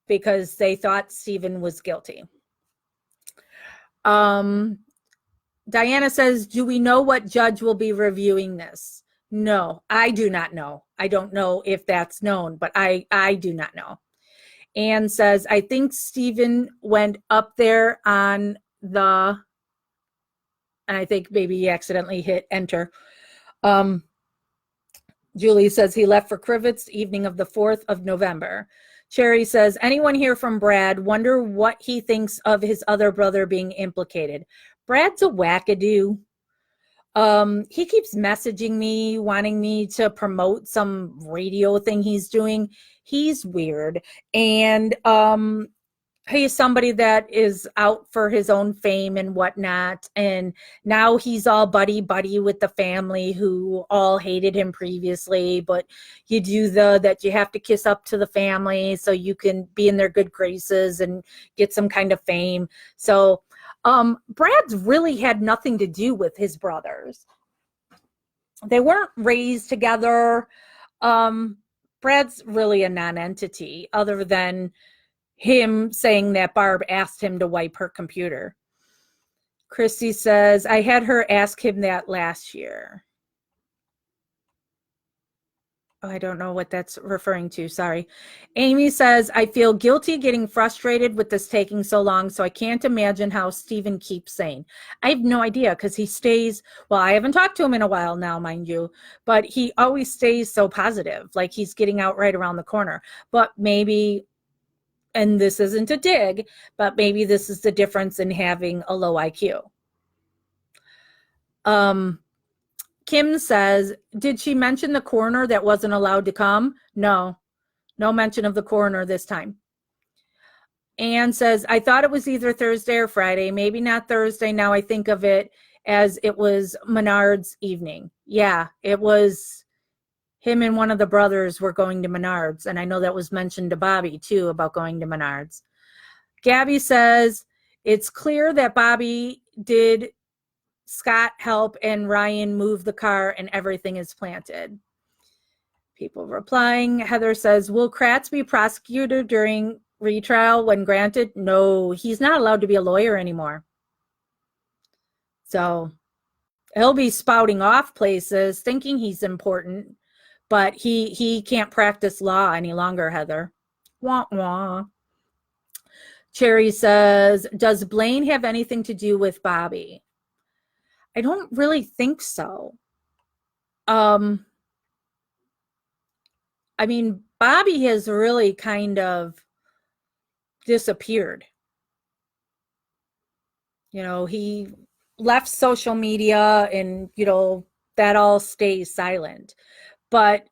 because they thought Stephen was guilty. Diana says, do we know what judge will be reviewing this? No, I do not know. I don't know if that's known, but I do not know. Anne says, I think Stephen went up there on the, and I think maybe he accidentally hit enter. Julie says he left for Crivets evening of the 4th of November. Cherry says, anyone hear from Brad? Wonder what he thinks of his other brother being implicated. Brad's a wackadoo. He keeps messaging me, wanting me to promote some radio thing he's doing. He's weird. And he's somebody that is out for his own fame and whatnot. And now he's all buddy with the family who all hated him previously. But you do that you have to kiss up to the family so you can be in their good graces and get some kind of fame. So Brad's really had nothing to do with his brothers. They weren't raised together. Brad's really a non-entity other than him saying that Barb asked him to wipe her computer. Christy says, I had her ask him that last year. Oh, I don't know what that's referring to. Sorry. Amy says, I feel guilty getting frustrated with this taking so long, so I can't imagine how Stephen keeps sane. I have no idea because he stays, well, I haven't talked to him in a while now, mind you, but he always stays so positive, like he's getting out right around the corner. But maybe, and this isn't a dig, but maybe this is the difference in having a low IQ. Kim says, did she mention the coroner that wasn't allowed to come? No mention of the coroner this time. Anne says, I thought it was either Thursday or Friday, maybe not Thursday. Now I think of it as it was Menard's evening. Yeah, it was him and one of the brothers were going to Menard's. And I know that was mentioned to Bobby too about going to Menard's. Gabby says, it's clear that Bobby did Scott help and Ryan move the car and everything is planted. People replying. Heather says, will Kratz be prosecuted during retrial when granted? No, he's not allowed to be a lawyer anymore. So he'll be spouting off places thinking he's important, but he can't practice law any longer, Heather. Wah, wah. Cherry says, does Blaine have anything to do with Bobby? I don't really think so. I mean, Bobby has really kind of disappeared. You know, he left social media and, you know, that all stays silent. But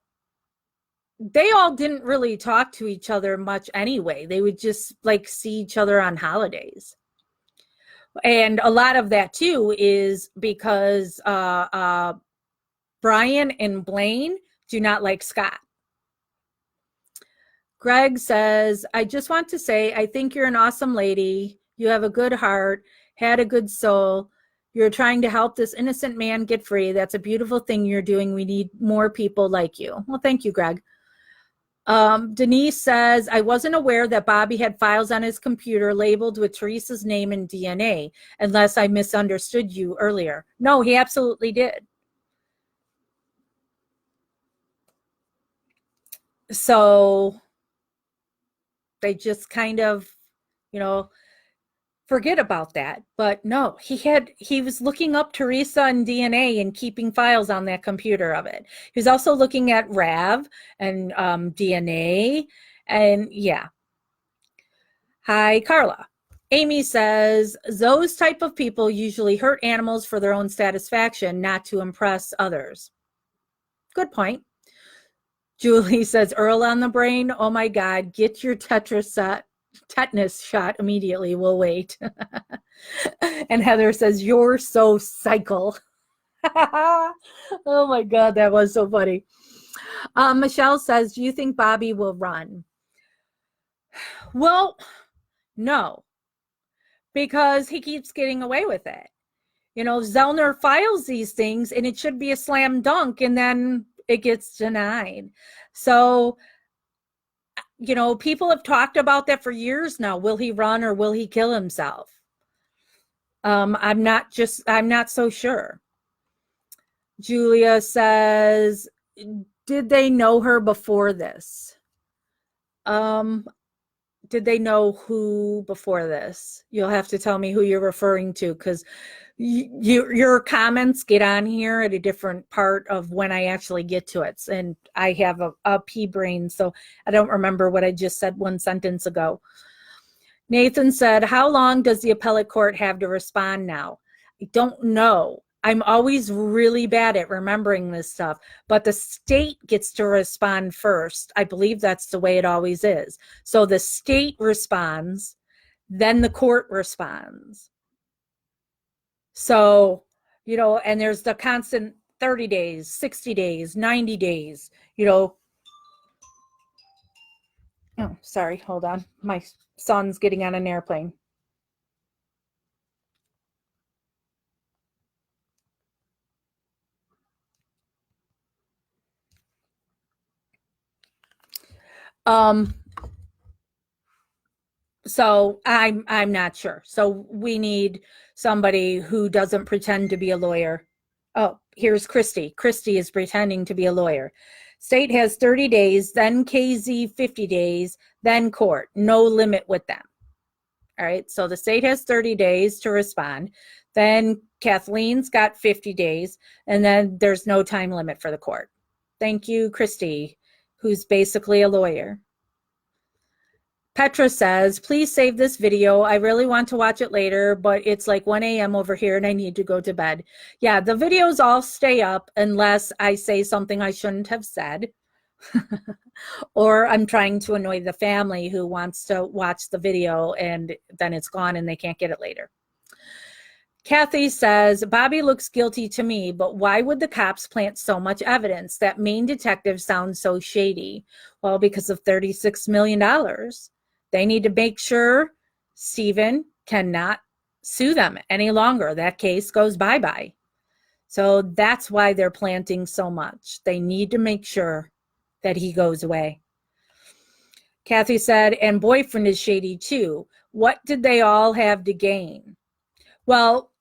they all didn't really talk to each other much anyway. They would just like see each other on holidays. And a lot of that too is because Brian and Blaine do not like Scott. Greg says, I just want to say, I think you're an awesome lady. You have a good heart, had a good soul. You're trying to help this innocent man get free. That's a beautiful thing you're doing. We need more people like you. Well, thank you, Greg. Denise says, I wasn't aware that Bobby had files on his computer labeled with Teresa's name and DNA, unless I misunderstood you earlier. No, he absolutely did. So they just kind of, forget about that. But no, he was looking up Teresa and DNA and keeping files on that computer of it. He was also looking at RAV and DNA, and yeah. Hi, Carla. Amy says, those type of people usually hurt animals for their own satisfaction, not to impress others. Good point. Julie says, Earl on the brain. Oh my God, get your tetanus shot immediately. We'll wait. And Heather says, you're so cycle. Oh my God, that was so funny. Michelle says, do you think Bobby will run? Well, no, because he keeps getting away with it. Zellner files these things and it should be a slam dunk, and then it gets denied. So, people have talked about that for years now. Will he run or will he kill himself? I'm not so sure. Julia says, did they know her before this? Did they know who before this? You'll have to tell me who you're referring to, because your comments get on here at a different part of when I actually get to it. And I have a pea brain, so I don't remember what I just said one sentence ago. Nathan said, how long does the appellate court have to respond now? I don't know. I'm always really bad at remembering this stuff, but the state gets to respond first. I believe that's the way it always is. So the state responds, then the court responds. So, and there's the constant 30 days, 60 days, 90 days, Oh, sorry, hold on. My son's getting on an airplane. So I'm not sure. So we need somebody who doesn't pretend to be a lawyer. Oh, here's Christy. Christy is pretending to be a lawyer. State has 30 days, then KZ 50 days, then court. No limit with them. All right. So the state has 30 days to respond. Then Kathleen's got 50 days, and then there's no time limit for the court. Thank you, Christy, who's basically a lawyer. Petra says, please save this video. I really want to watch it later, but it's like 1 a.m. over here and I need to go to bed. Yeah, the videos all stay up unless I say something I shouldn't have said. Or I'm trying to annoy the family who wants to watch the video and then it's gone and they can't get it later. Kathy says, Bobby looks guilty to me, but why would the cops plant so much evidence? That main detective sounds so shady. Well, because of $36 million. They need to make sure Stephen cannot sue them any longer. That case goes bye-bye. So that's why they're planting so much. They need to make sure that he goes away. Kathy said, and boyfriend is shady too. What did they all have to gain? Well,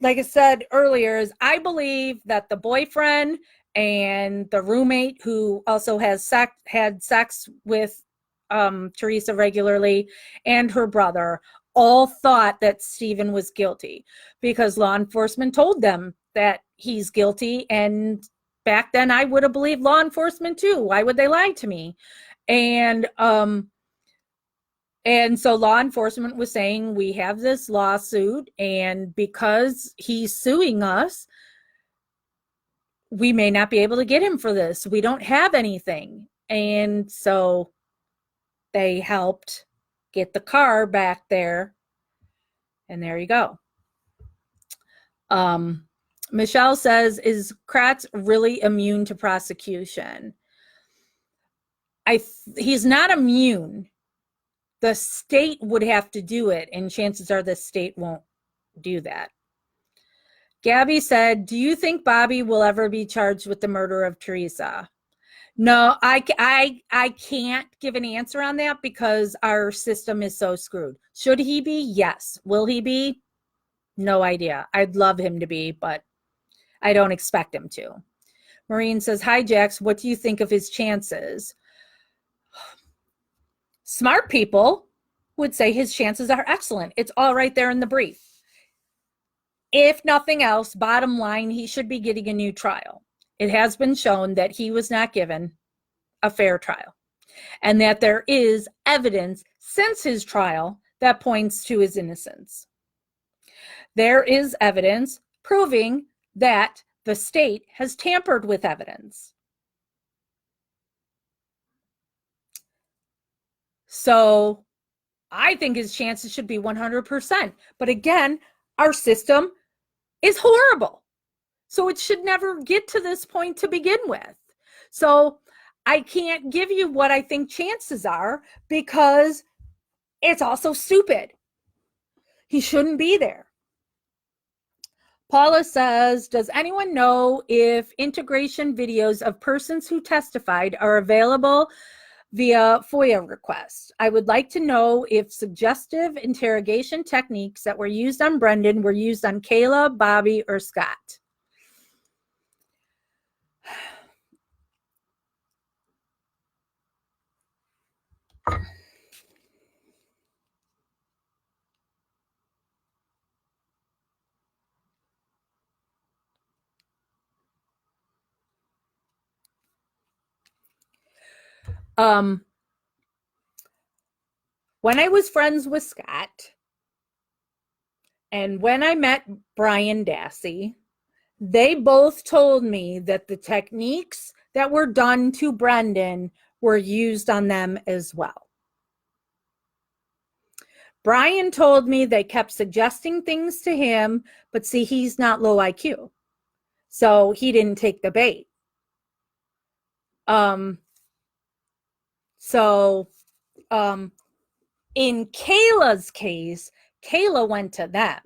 like I said earlier, is I believe that the boyfriend and the roommate who also had sex with Teresa regularly and her brother all thought that Stephen was guilty because law enforcement told them that he's guilty. And back then I would have believed law enforcement too. Why would they lie to me? And so law enforcement was saying, we have this lawsuit, and because he's suing us, we may not be able to get him for this. We don't have anything. And so they helped get the car back there. And there you go. Michelle says, is Kratz really immune to prosecution? He's not immune. The state would have to do it, and chances are the state won't do that. Gabby said, do you think Bobby will ever be charged with the murder of Teresa? No, I can't give an answer on that because our system is so screwed. Should he be? Yes. Will he be? No idea. I'd love him to be, but I don't expect him to. Maureen says, hi, Jax. What do you think of his chances? Smart people would say his chances are excellent. It's all right there in the brief. If nothing else, bottom line, he should be getting a new trial. It has been shown that he was not given a fair trial and that there is evidence since his trial that points to his innocence. There is evidence proving that the state has tampered with evidence. So I think his chances should be 100%. But again, our system is horrible. So it should never get to this point to begin with. So I can't give you what I think chances are because it's also stupid. He shouldn't be there. Paula says, does anyone know if integration videos of persons who testified are available via FOIA request? I would like to know if suggestive interrogation techniques that were used on Brendan were used on Kayla, Bobby, or Scott. When I was friends with Scott and when I met Brian Dassey, they both told me that the techniques that were done to Brendan were used on them as well. Brian told me they kept suggesting things to him, but see, he's not low IQ. So he didn't take the bait. In Kayla's case, Kayla went to them.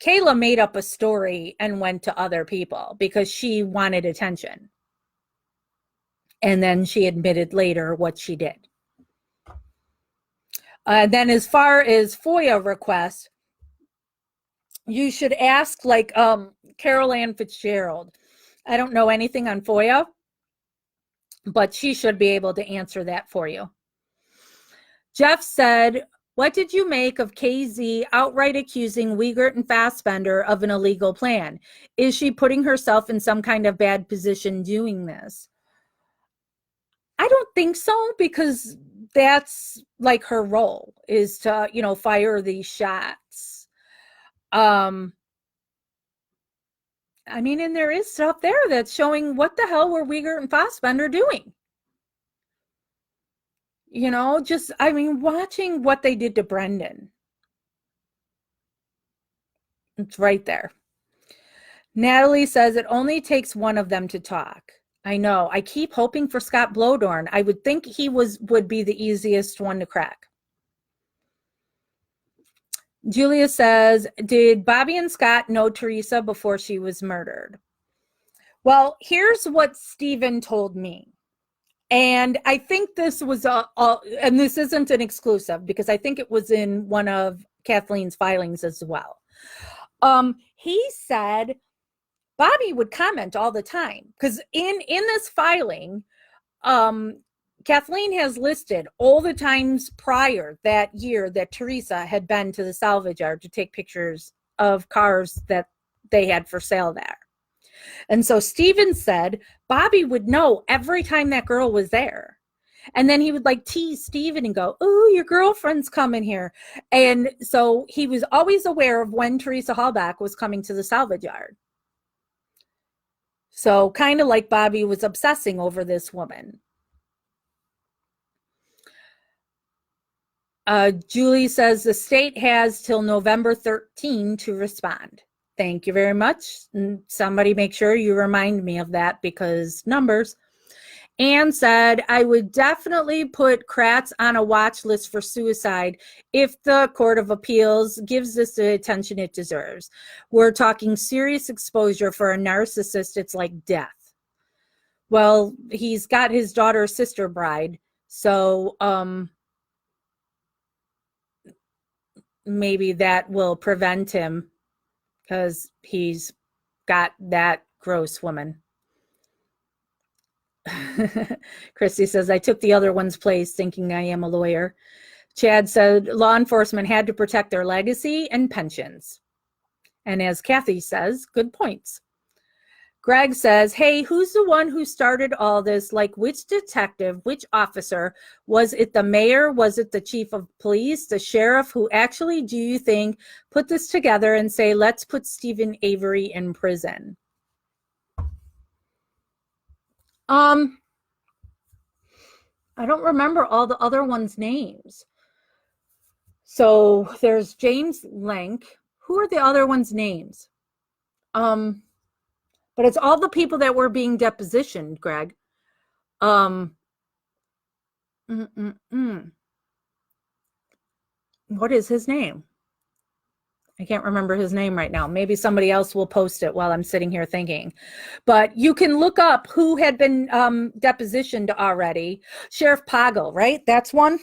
Kayla made up a story and went to other people because she wanted attention. And then she admitted later what she did. Then as far as FOIA requests, you should ask like Carol Ann Fitzgerald. I don't know anything on FOIA, but she should be able to answer that for you. Jeff said, what did you make of KZ outright accusing Wiegert and Fassbender of an illegal plan? Is she putting herself in some kind of bad position doing this? I don't think so, because that's like her role is to, fire these shots. And there is stuff there that's showing what the hell were Wiegert and Fassbender doing? Watching what they did to Brendan. It's right there. Natalie says it only takes one of them to talk. I know. I keep hoping for Scott Blodorn. I would think he would be the easiest one to crack. Julia says, did Bobby and Scott know Teresa before she was murdered? Well, here's what Stephen told me. And I think this was and this isn't an exclusive because I think it was in one of Kathleen's filings as well. He said Bobby would comment all the time because in this filing, Kathleen has listed all the times prior that year that Teresa had been to the salvage yard to take pictures of cars that they had for sale there. And so Stephen said Bobby would know every time that girl was there. And then he would tease Stephen and go, oh, your girlfriend's coming here. And so he was always aware of when Teresa Halbach was coming to the salvage yard. So kind of like Bobby was obsessing over this woman. Julie says the state has till November 13 to respond. Thank you very much. And somebody make sure you remind me of that because numbers. Anne said, I would definitely put Kratz on a watch list for suicide if the Court of Appeals gives this the attention it deserves. We're talking serious exposure for a narcissist. It's like death. Well, he's got his daughter's sister bride, so maybe that will prevent him because he's got that gross woman. Christy says, I took the other one's place thinking I am a lawyer. Chad said, law enforcement had to protect their legacy and pensions. And as Kathy says, good points. Greg says, hey, who's the one who started all this? Like, which detective, which officer? Was it the mayor? Was it the chief of police, the sheriff? Who actually, do you think, put this together and say, let's put Stephen Avery in prison? I don't remember all the other ones' names. So there's James Lenk. Who are the other ones' names? But it's all the people that were being depositioned, Greg. What is his name? I can't remember his name right now. Maybe somebody else will post it while I'm sitting here thinking. But you can look up who had been depositioned already. Sheriff Poggle, right? That's one.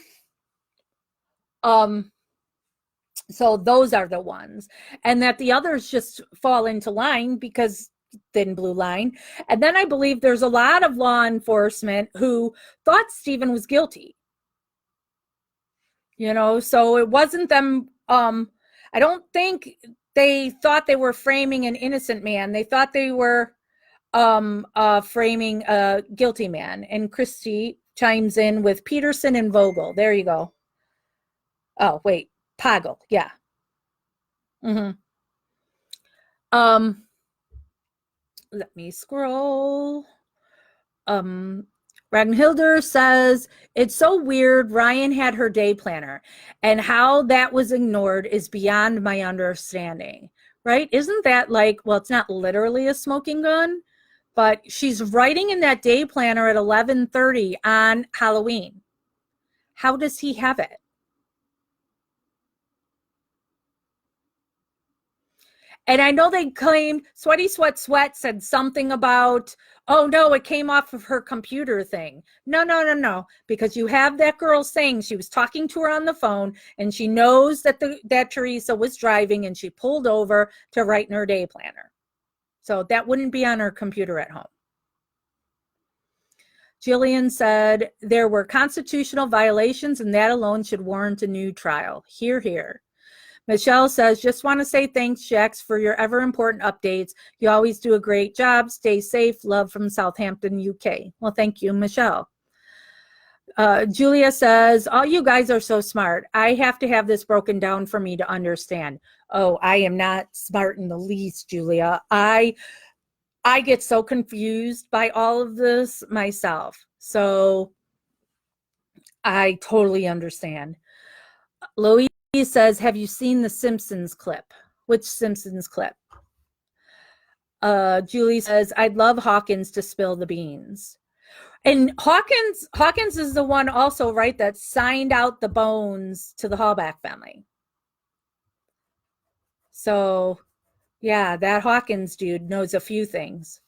So those are the ones. And that the others just fall into line because thin blue line. And then I believe there's a lot of law enforcement who thought Stephen was guilty. You know, so it wasn't them. I don't think they thought they were framing an innocent man. They thought they were framing a guilty man. And Christy chimes in with Peterson and Vogel. There you go. Oh, wait, Poggle. Yeah. Let me scroll. Ragnhilder says, it's so weird Ryan had her day planner, and how that was ignored is beyond my understanding, right? Isn't that like, well, it's not literally a smoking gun, but she's writing in that day planner at 11:30 on Halloween. How does he have it? And I know they claimed Sweaty Sweat Sweat said something about, oh no, it came off of her computer thing. No, because you have that girl saying she was talking to her on the phone and she knows that that Teresa was driving and she pulled over to write in her day planner. So that wouldn't be on her computer at home. Jillian said there were constitutional violations and that alone should warrant a new trial. Hear, hear. Michelle says, just want to say thanks, Jax, for your ever important updates. You always do a great job. Stay safe. Love from Southampton, UK. Well, thank you, Michelle. Julia says, all you guys are so smart. I have to have this broken down for me to understand. Oh, I am not smart in the least, Julia. I get so confused by all of this myself. So I totally understand. Louise says, have you seen the Simpsons clip? Which Simpsons clip? Julie says, I'd love Hawkins to spill the beans. And Hawkins is the one also, right, that signed out the bones to the Hallback family. So, yeah, that Hawkins dude knows a few things.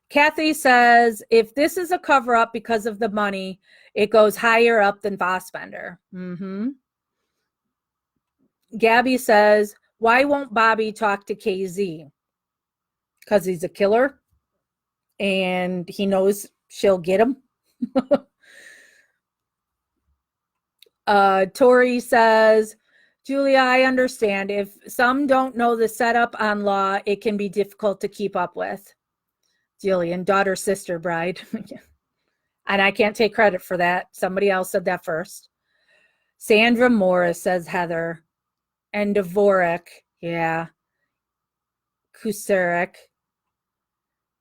Kathy says, if this is a cover-up because of the money, it goes higher up than Fassbender. Gabby says, why won't Bobby talk to KZ? Because he's a killer and he knows she'll get him. Tori says, Julia, I understand. If some don't know the setup on law, it can be difficult to keep up with. Jillian, daughter, sister, bride. And I can't take credit for that. Somebody else said that first. Sandra Morris, says Heather. And Dvorak, yeah. Kusarik.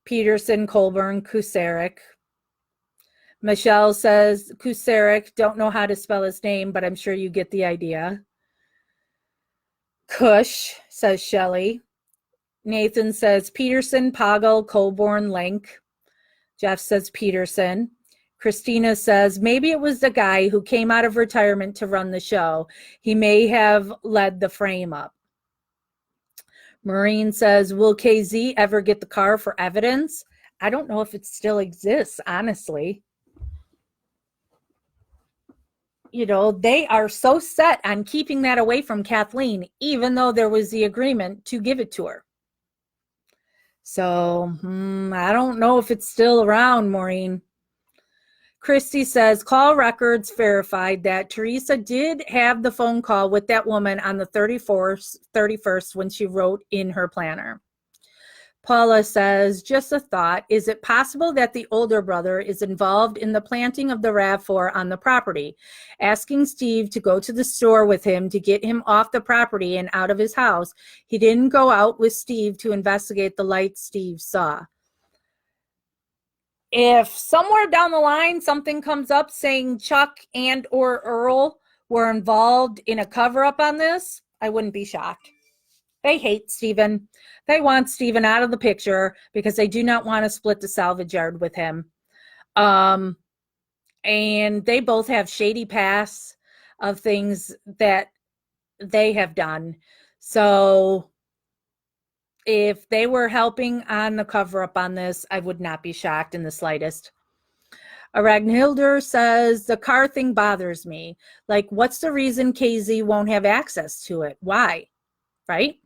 Peterson, Colburn, Kusarik. Michelle says, Kusarik, don't know how to spell his name, but I'm sure you get the idea. Cush, says Shelley. Nathan says, Peterson, Poggle, Colborn, Lenk. Jeff says Peterson. Christina says, maybe it was the guy who came out of retirement to run the show. He may have led the frame up. Maureen says, will KZ ever get the car for evidence? I don't know if it still exists, honestly. You know, they are so set on keeping that away from Kathleen, even though there was the agreement to give it to her. So, I don't know if it's still around, Maureen. Christy says, call records verified that Teresa did have the phone call with that woman on the 31st when she wrote in her planner. Paula says, just a thought, is it possible that the older brother is involved in the planting of the RAV4 on the property, asking Steve to go to the store with him to get him off the property and out of his house? He didn't go out with Steve to investigate the lights Steve saw. If somewhere down the line something comes up saying Chuck and or Earl were involved in a cover-up on this, I wouldn't be shocked. They hate Stephen. They want Stephen out of the picture because they do not want to split the salvage yard with him. And they both have shady pasts of things that they have done. So if they were helping on the cover-up on this, I would not be shocked in the slightest. Ragnhilder says, the car thing bothers me. Like, what's the reason KZ won't have access to it? Why? Right?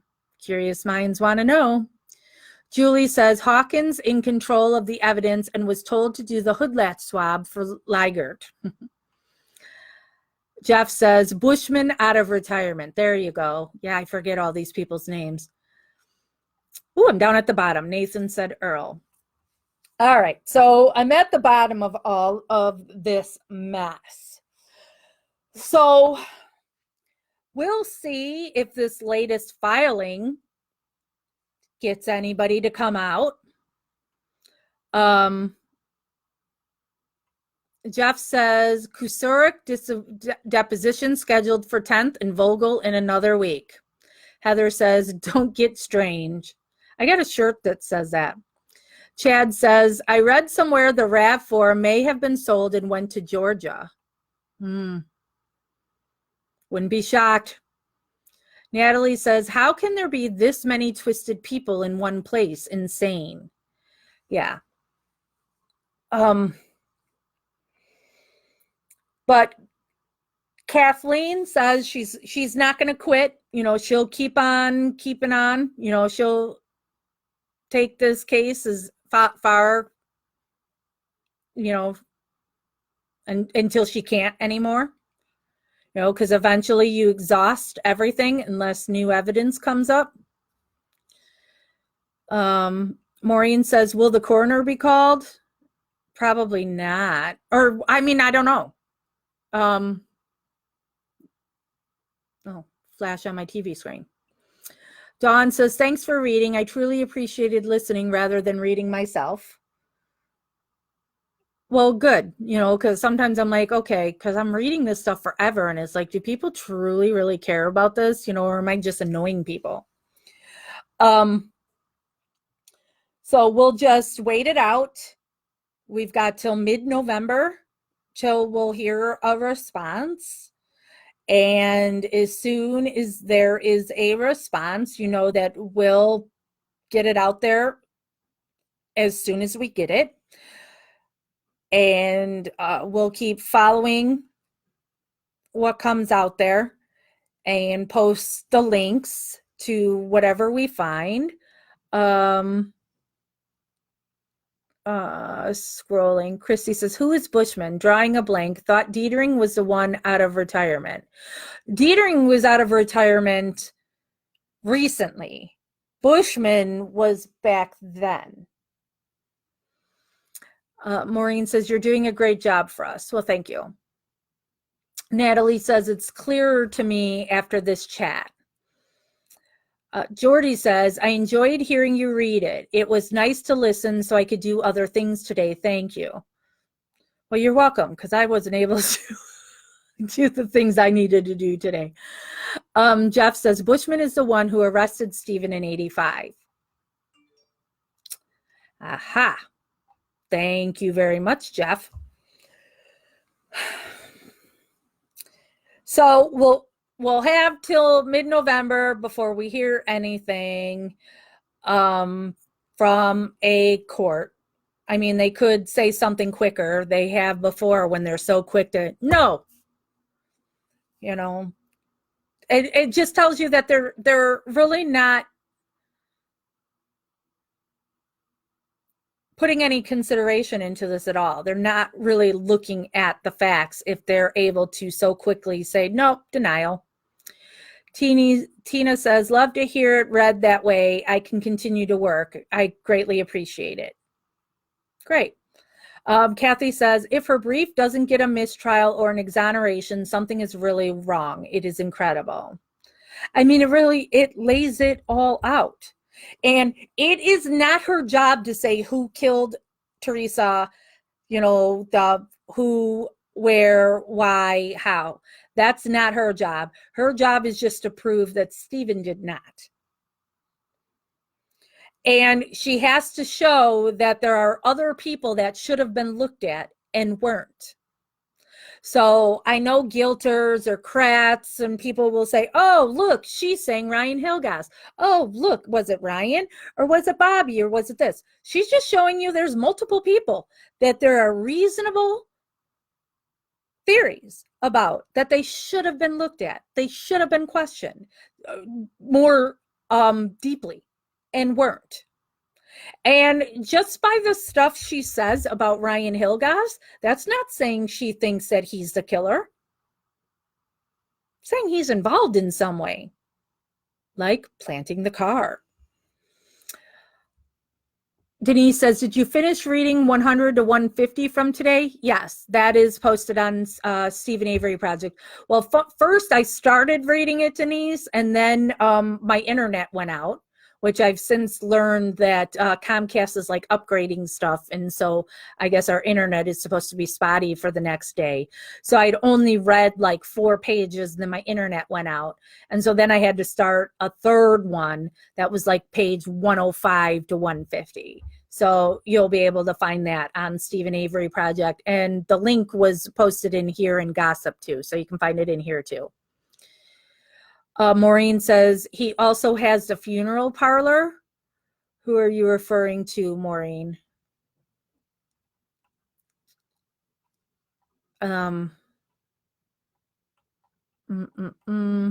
Curious minds want to know. Julie says, Hawkins in control of the evidence and was told to do the hood latch swab for Liegert. Jeff says, Bushman out of retirement. There you go. Yeah, I forget all these people's names. Oh, I'm down at the bottom. Nathan said Earl. All right, so I'm at the bottom of all of this mess. So we'll see if this latest filing gets anybody to come out. Jeff says, Kusurik deposition scheduled for 10th and Vogel in another week. Heather says, don't get strange. I got a shirt that says that. Chad says, I read somewhere the RAV4 may have been sold and went to Georgia. Wouldn't be shocked. Natalie says, how can there be this many twisted people in one place? Insane. Yeah. But Kathleen says she's not going to quit. You know, she'll keep on keeping on. You know, she'll take this case as far, you know, until she can't anymore. You know, because eventually you exhaust everything unless new evidence comes up. Maureen says, will the coroner be called? Probably not. Or, I mean, I don't know. Oh, flash on my TV screen. Dawn says, thanks for reading. I truly appreciated listening rather than reading myself. Well, good, you know, because sometimes I'm like, okay, because I'm reading this stuff forever, and it's like, do people truly, really care about this, you know, or am I just annoying people? So we'll just wait it out. We've got till mid-November till we'll hear a response. And as soon as there is a response, you know that we'll get it out there as soon as we get it. And we'll keep following what comes out there and post the links to whatever we find. Scrolling. Christy says, who is Bushman? Drawing a blank. Thought Dietering was the one out of retirement. Dietering was out of retirement recently. Bushman was back then. Maureen says, you're doing a great job for us. Well, thank you. Natalie says, it's clearer to me after this chat. Jordy says, I enjoyed hearing you read it. It was nice to listen so I could do other things today. Thank you. Well, you're welcome, because I wasn't able to do the things I needed to do today. Jeff says, Bushman is the one who arrested Stephen in '85. Aha. Thank you very much, Jeff. So we'll have till mid-November before we hear anything from a court. I mean, they could say something quicker. They have before when they're so quick to no. You know, it just tells you that they're really not putting any consideration into this at all. They're not really looking at the facts if they're able to so quickly say, nope, denial. Tina says, love to hear it read that way. I can continue to work. I greatly appreciate it. Great. Kathy says, if her brief doesn't get a mistrial or an exoneration, something is really wrong. It is incredible. I mean, it lays it all out. And it is not her job to say who killed Teresa, the who, where, why, how. That's not her job. Her job is just to prove that Stephen did not. And she has to show that there are other people that should have been looked at and weren't. So I know guilters or crats and people will say, oh, look, she's saying Ryan Hilgas. Oh, look, was it Ryan or was it Bobby or was it this? She's just showing you there's multiple people that there are reasonable theories about that they should have been looked at. They should have been questioned more deeply and weren't. And just by the stuff she says about Ryan Hilgas, that's not saying she thinks that he's the killer. It's saying he's involved in some way, like planting the car. Denise says, did you finish reading 100 to 150 from today? Yes, that is posted on Stephen Avery Project. Well, first I started reading it, Denise, and then my internet went out, which I've since learned that Comcast is like upgrading stuff. And so I guess our internet is supposed to be spotty for the next day. So I'd only read like 4 pages and then my internet went out. And so then I had to start a third one that was like page 105 to 150. So you'll be able to find that on Stephen Avery Project. And the link was posted in here in Gossip too. So you can find it in here too. Maureen says, he also has the funeral parlor. Who are you referring to, Maureen?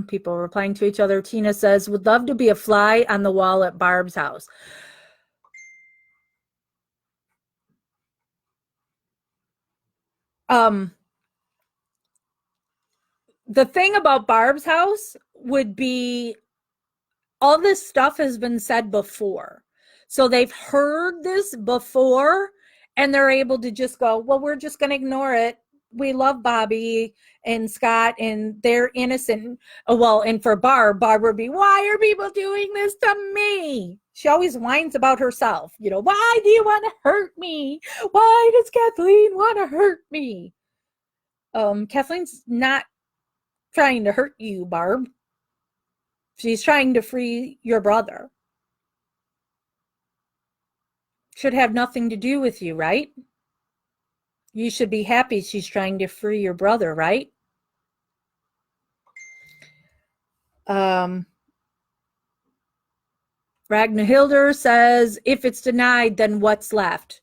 People replying to each other. Tina says, would love to be a fly on the wall at Barb's house. The thing about Barb's house would be all this stuff has been said before. So they've heard this before and they're able to just go, well, we're just going to ignore it. We love Bobby and Scott and they're innocent. Well, and for Barb would be, why are people doing this to me? She always whines about herself. Why do you want to hurt me? Why does Kathleen want to hurt me? Kathleen's not trying to hurt you, Barb. She's trying to free your brother. Should have nothing to do with you, right? You should be happy she's trying to free your brother, right? Ragnhilder says, if it's denied, then what's left?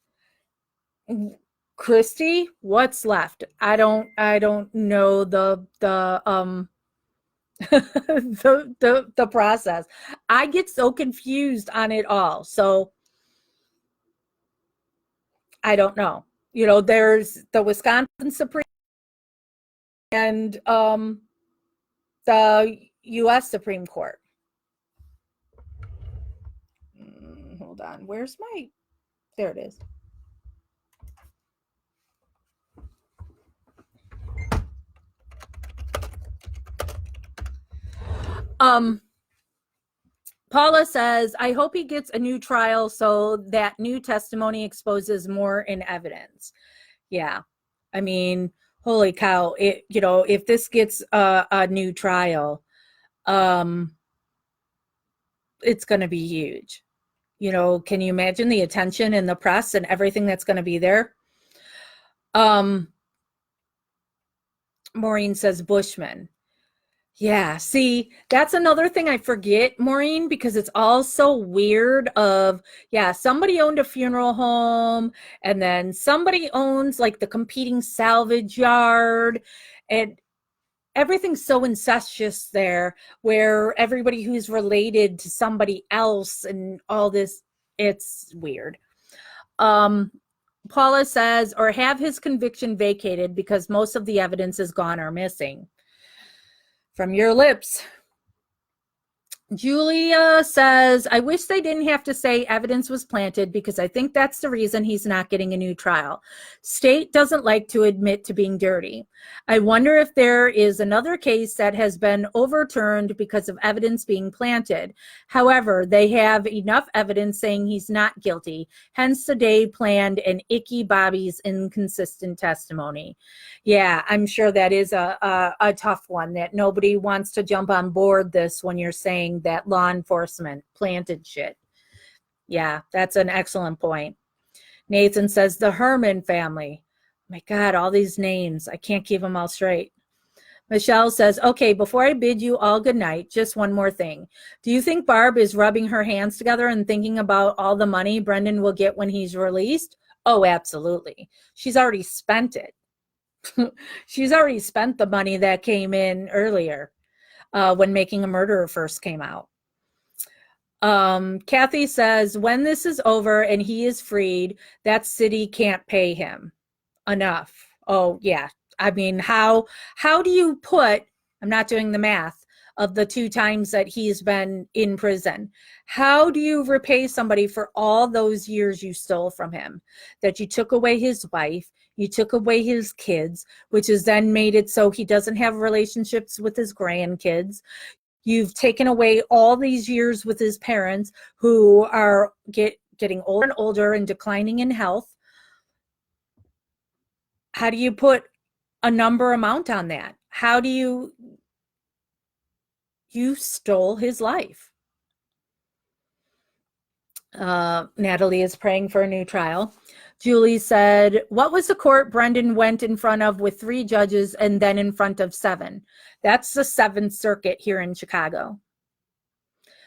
Christy, what's left? I don't know the the process. I get so confused on it all. So I don't know. There's the Wisconsin Supreme and the US Supreme Court. Hold on. Where's my, there it is. Paula says, I hope he gets a new trial so that new testimony exposes more in evidence. Yeah. I mean, holy cow. If this gets a new trial, it's going to be huge. You know, can you imagine the attention and the press and everything that's going to be there? Maureen says Bushman. Yeah, see, that's another thing I forget, Maureen, because it's all so weird of, yeah, somebody owned a funeral home and then somebody owns like the competing salvage yard, and everything's so incestuous there where everybody who's related to somebody else and all this, it's weird. Paula says, or have his conviction vacated because most of the evidence is gone or missing. From your lips. Julia says, I wish they didn't have to say evidence was planted because I think that's the reason he's not getting a new trial. State doesn't like to admit to being dirty. I wonder if there is another case that has been overturned because of evidence being planted. However, they have enough evidence saying he's not guilty, hence the day planned and Icky Bobby's inconsistent testimony. Yeah, I'm sure that is a tough one, that nobody wants to jump on board this when you're saying that law enforcement planted shit. Yeah, that's an excellent point. Nathan says the Herman family. My God, all these names. I can't keep them all straight. Michelle says, okay, before I bid you all good night, just one more thing. Do you think Barb is rubbing her hands together and thinking about all the money Brendan will get when he's released? Oh, absolutely. She's already spent it. She's already spent the money that came in earlier when Making a Murderer first came out. Kathy says, when this is over and he is freed, that city can't pay him enough. Oh, yeah. I mean, how do you put, I'm not doing the math of the 2 times that he's been in prison. How do you repay somebody for all those years you stole from him? That you took away his wife, you took away his kids, which has then made it so he doesn't have relationships with his grandkids. You've taken away all these years with his parents who are getting older and older and declining in health. How do you put a number amount on that? How do you stole his life? Natalie is praying for a new trial. Julie said, what was the court Brendan went in front of with 3 judges and then in front of 7? That's the 7th Circuit here in Chicago.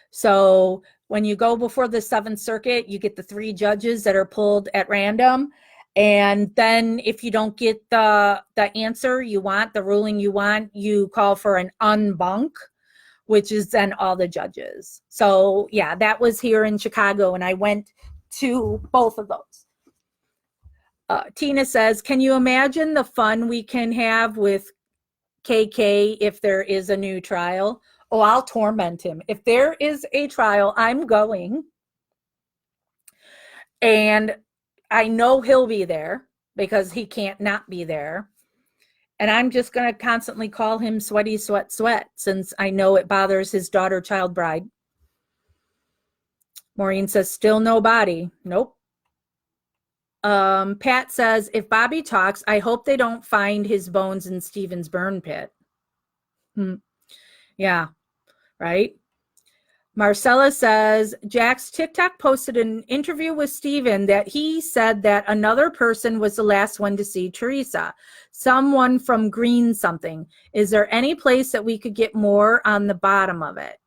So when you go before the 7th Circuit, you get the 3 judges that are pulled at random. And then if you don't get the answer you want, the ruling you want, you call for an en banc, which is then all the judges. So yeah, that was here in Chicago, and I went to both of those. Tina says, can you imagine the fun we can have with KK if there is a new trial? Oh, I'll torment him. If there is a trial, I'm going. And I know he'll be there because he can't not be there. And I'm just going to constantly call him Sweaty Sweat Sweat since I know it bothers his daughter, child bride. Maureen says, still no body. Nope. Pat says, if Bobby talks, I hope they don't find his bones in Stephen's burn pit. Yeah, right. Marcella says, Jack's TikTok posted an interview with Stephen that he said that another person was the last one to see Teresa, someone from Green something. Is there any place that we could get more on the bottom of it?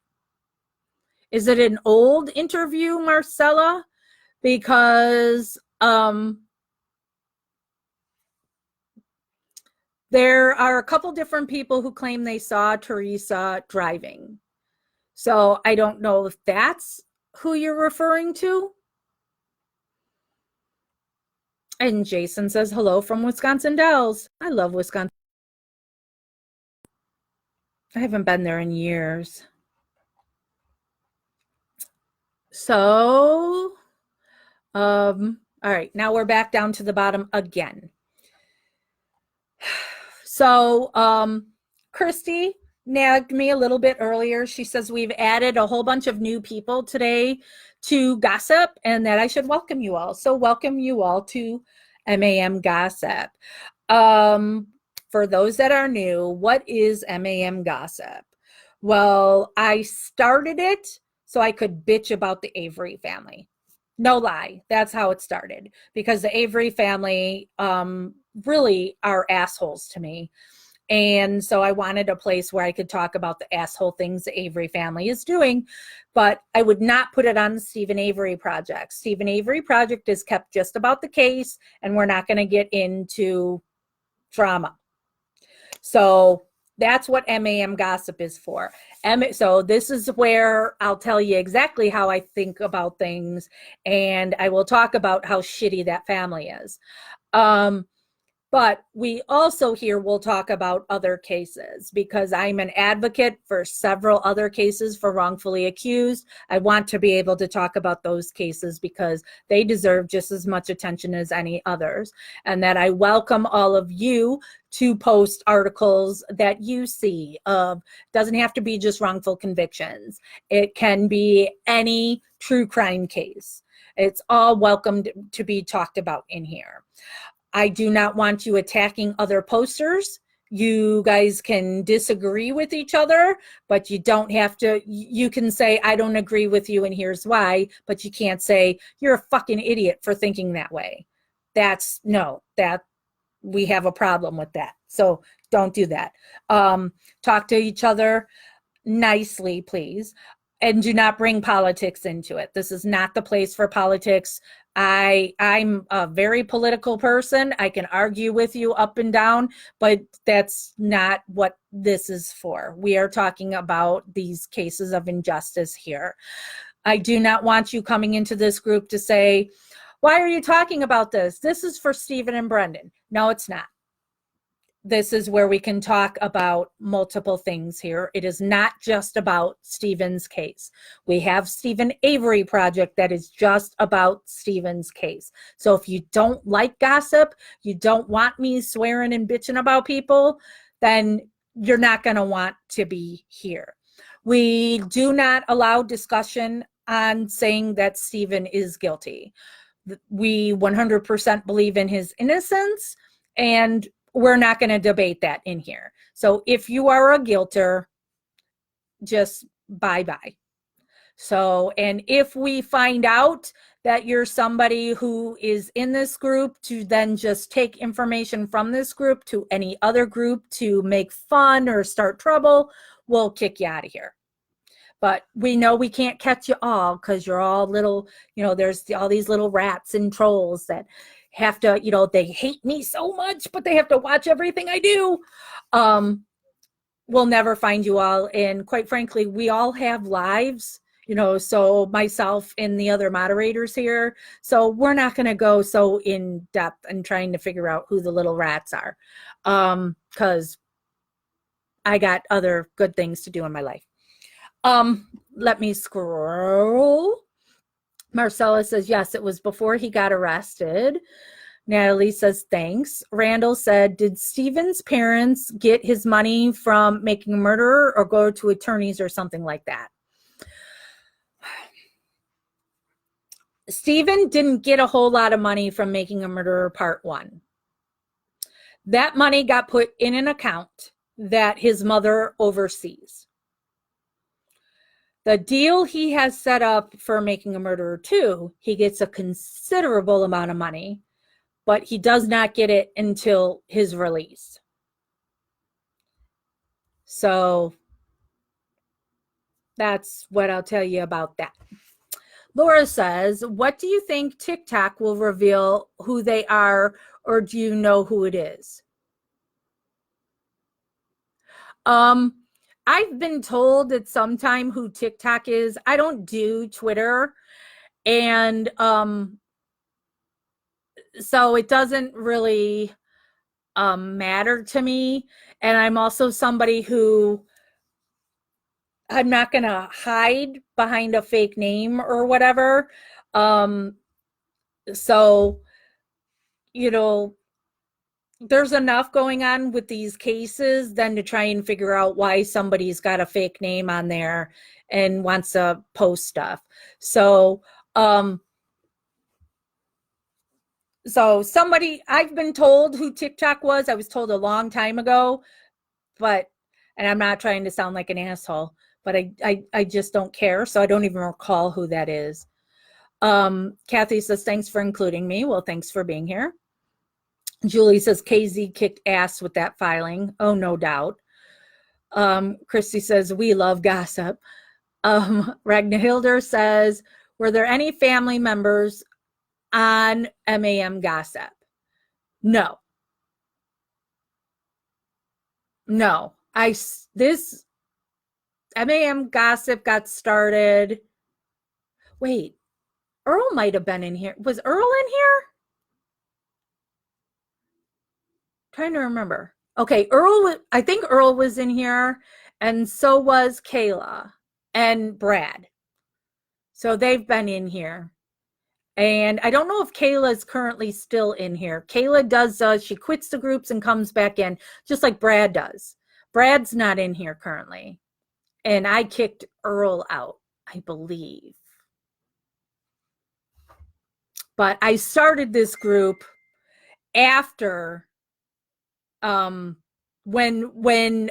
Is it an old interview, Marcella? Because there are a couple different people who claim they saw Teresa driving. So I don't know if that's who you're referring to. And Jason says, hello from Wisconsin Dells. I love Wisconsin. I haven't been there in years. So, all right, now we're back down to the bottom again. So, Christy nagged me a little bit earlier. She says we've added a whole bunch of new people today to Gossip and that I should welcome you all. So welcome you all to MAM Gossip. For those that are new, what is MAM Gossip? Well, I started it so I could bitch about the Avery family. No lie. That's how it started, because the Avery family really are assholes to me. And so I wanted a place where I could talk about the asshole things the Avery family is doing, but I would not put it on the Stephen Avery Project. Stephen Avery Project is kept just about the case, and we're not going to get into drama. So that's what MAM Gossip is for. So this is where I'll tell you exactly how I think about things, and I will talk about how shitty that family is. But we also here will talk about other cases, because I'm an advocate for several other cases for wrongfully accused. I want to be able to talk about those cases because they deserve just as much attention as any others. And that I welcome all of you to post articles that you see of, doesn't have to be just wrongful convictions. It can be any true crime case. It's all welcomed to be talked about in here. I do not want you attacking other posters. You guys can disagree with each other, but you don't have to. You can say, I don't agree with you and here's why, but you can't say, you're a fucking idiot for thinking that way. That we have a problem with that. So don't do that. Talk to each other nicely, please. And do not bring politics into it. This is not the place for politics. I'm a very political person. I can argue with you up and down, but that's not what this is for. We are talking about these cases of injustice here. I do not want you coming into this group to say, why are you talking about this? This is for Stephen and Brendan. No, it's not. This is where we can talk about multiple things here. It is not just about Stephen's case. We have Stephen Avery Project that is just about Stephen's case. So if you don't like gossip, you don't want me swearing and bitching about people, then you're not going to want to be here. We do not allow discussion on saying that Stephen is guilty. We 100% believe in his innocence, and we're not going to debate that in here. So if you are a guilter, just bye-bye. So, and if we find out that you're somebody who is in this group to then just take information from this group to any other group to make fun or start trouble, we'll kick you out of here. But we know we can't catch you all because you're all little, there's all these little rats and trolls that have to, they hate me so much, but they have to watch everything I do. We'll never find you all. And quite frankly, we all have lives, so myself and the other moderators here. So we're not going to go so in depth and trying to figure out who the little rats are, because I got other good things to do in my life. Let me scroll. Marcella says, yes, it was before he got arrested. Natalie says, thanks. Randall said, did Stephen's parents get his money from Making a Murderer or go to attorneys or something like that? Stephen didn't get a whole lot of money from Making a Murderer Part 1. That money got put in an account that his mother oversees. The deal he has set up for Making a Murderer 2, he gets a considerable amount of money, but he does not get it until his release. So that's what I'll tell you about that. Laura says, what do you think TikTok will reveal who they are, or do you know who it is? I've been told at some time who TikTok is. I don't do Twitter. And so it doesn't really matter to me. And I'm also somebody who, I'm not going to hide behind a fake name or whatever. So, there's enough going on with these cases than to try and figure out why somebody's got a fake name on there and wants to post stuff. So, somebody, I've been told who TikTok was. I was told a long time ago, and I'm not trying to sound like an asshole, but I just don't care. So I don't even recall who that is. Kathy says, thanks for including me. Well, thanks for being here. Julie says, KZ kicked ass with that filing. Oh, no doubt. Christy says, we love gossip. Ragnhilder says, were there any family members on MAM gossip? No. This MAM gossip got started. Wait, Earl might have been in here. Was Earl in here? Trying to remember. Okay, I think Earl was in here, and so was Kayla and Brad. So they've been in here. And I don't know if Kayla is currently still in here. Kayla does, she quits the groups and comes back in, just like Brad does. Brad's not in here currently. And I kicked Earl out, I believe. But I started this group after when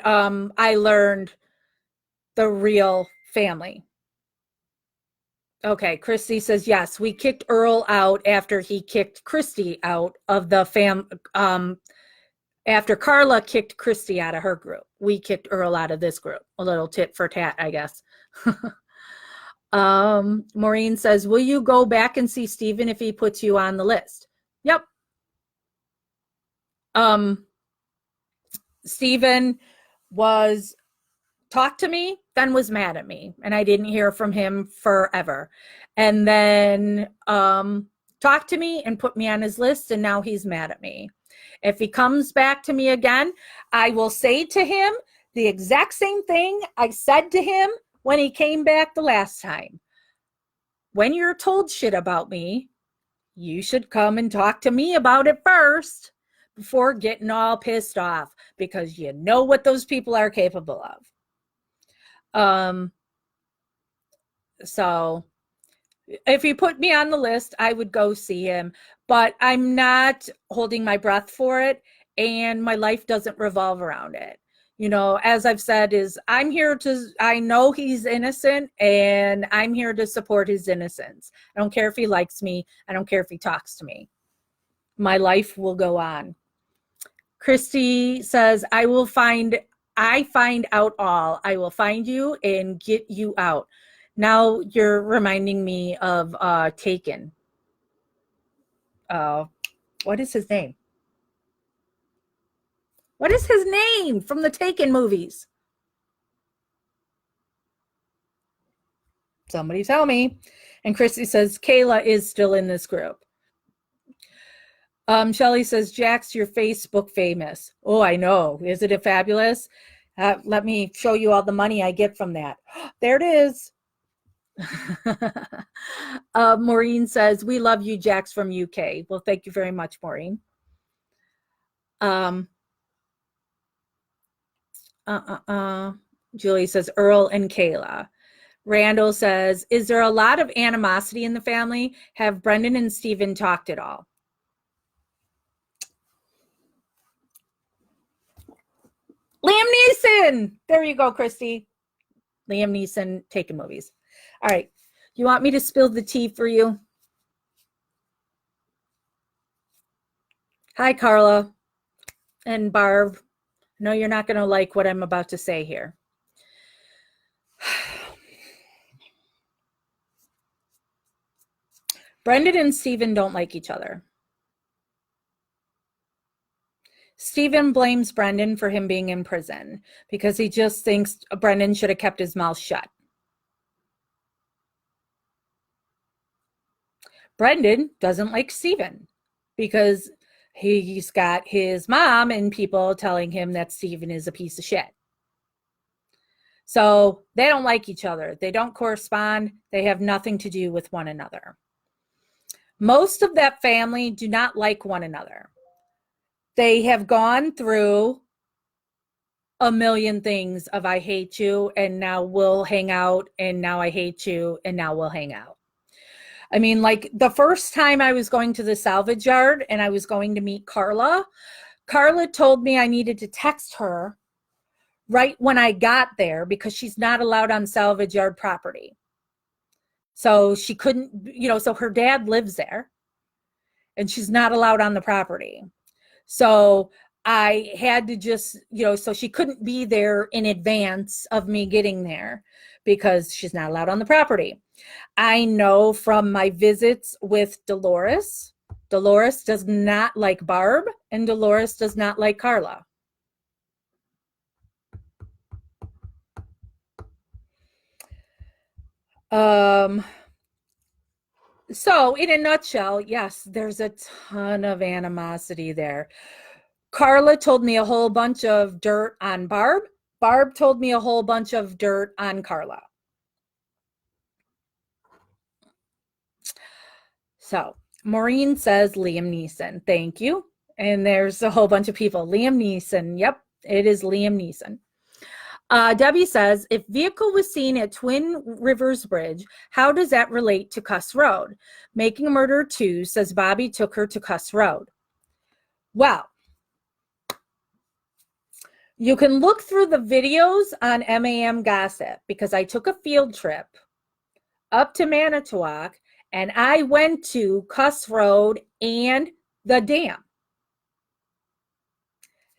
I learned the real family. Okay, Christy says, yes, we kicked Earl out after he kicked Christy out of the after Carla kicked Christy out of her group. We kicked Earl out of this group. A little tit for tat, I guess. Maureen says, will you go back and see Stephen if he puts you on the list? Yep. Stephen talked to me, then was mad at me, and I didn't hear from him forever. And then talked to me and put me on his list, and now he's mad at me. If he comes back to me again, I will say to him the exact same thing I said to him when he came back the last time. When you're told shit about me, you should come and talk to me about it first before getting all pissed off, because you know what those people are capable of. So if he put me on the list, I would go see him, but I'm not holding my breath for it, and my life doesn't revolve around it. You know, as I've said, I know he's innocent, and I'm here to support his innocence. I don't care if he likes me. I don't care if he talks to me. My life will go on. Christy says, I find out all. I will find you and get you out. Now you're reminding me of Taken. What is his name? What is his name from the Taken movies? Somebody tell me. And Christy says, Kayla is still in this group. Shelly says, Jax, you're Facebook famous. Oh, I know. Isn't it fabulous? Let me show you all the money I get from that. There it is. Maureen says, we love you, Jax from UK. Well, thank you very much, Maureen. Julie says, Earl and Kayla. Randall says, is there a lot of animosity in the family? Have Brendan and Stephen talked at all? Liam Neeson. There you go, Christy. Liam Neeson Taken movies. All right. You want me to spill the tea for you? Hi, Carla and Barb. No, you're not going to like what I'm about to say here. Brendan and Stephen don't like each other. Stephen blames Brendan for him being in prison because he just thinks Brendan should have kept his mouth shut. Brendan doesn't like Stephen because he's got his mom and people telling him that Stephen is a piece of shit. So they don't like each other. They don't correspond. They have nothing to do with one another. Most of that family do not like one another. They have gone through a million things of I hate you, and now we'll hang out, and now I hate you, and now we'll hang out. I mean, like the first time I was going to the salvage yard and I was going to meet Carla, Carla told me I needed to text her right when I got there because she's not allowed on salvage yard property. So she couldn't, so her dad lives there and she's not allowed on the property. So I had to just, so she couldn't be there in advance of me getting there because she's not allowed on the property. I know from my visits with Dolores does not like Barb and Dolores does not like Carla. So in a nutshell, yes, there's a ton of animosity there. Carla told me a whole bunch of dirt on Barb. Barb told me a whole bunch of dirt on Carla. So Maureen says Liam Neeson. Thank you. And there's a whole bunch of people. Liam Neeson. Yep, it is Liam Neeson. Debbie says, if vehicle was seen at Twin Rivers Bridge, how does that relate to Cuss Road? Making a Murderer 2 says Bobby took her to Cuss Road. Well, you can look through the videos on MAM Gossip because I took a field trip up to Manitowoc and I went to Cuss Road and the dam.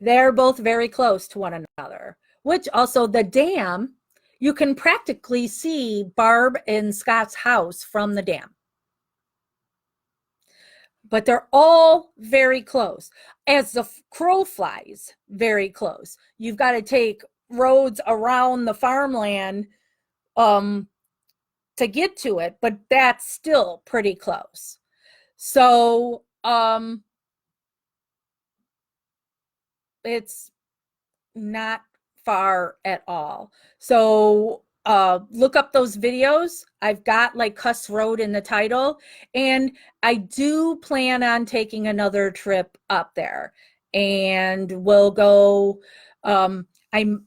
They're both very close to one another, which also the dam, you can practically see Barb and Scott's house from the dam. But they're all very close. As the crow flies, very close. You've got to take roads around the farmland to get to it, but that's still pretty close. So it's not far at all. So look up those videos. I've got like Cuss Road in the title, and I do plan on taking another trip up there, and we'll go.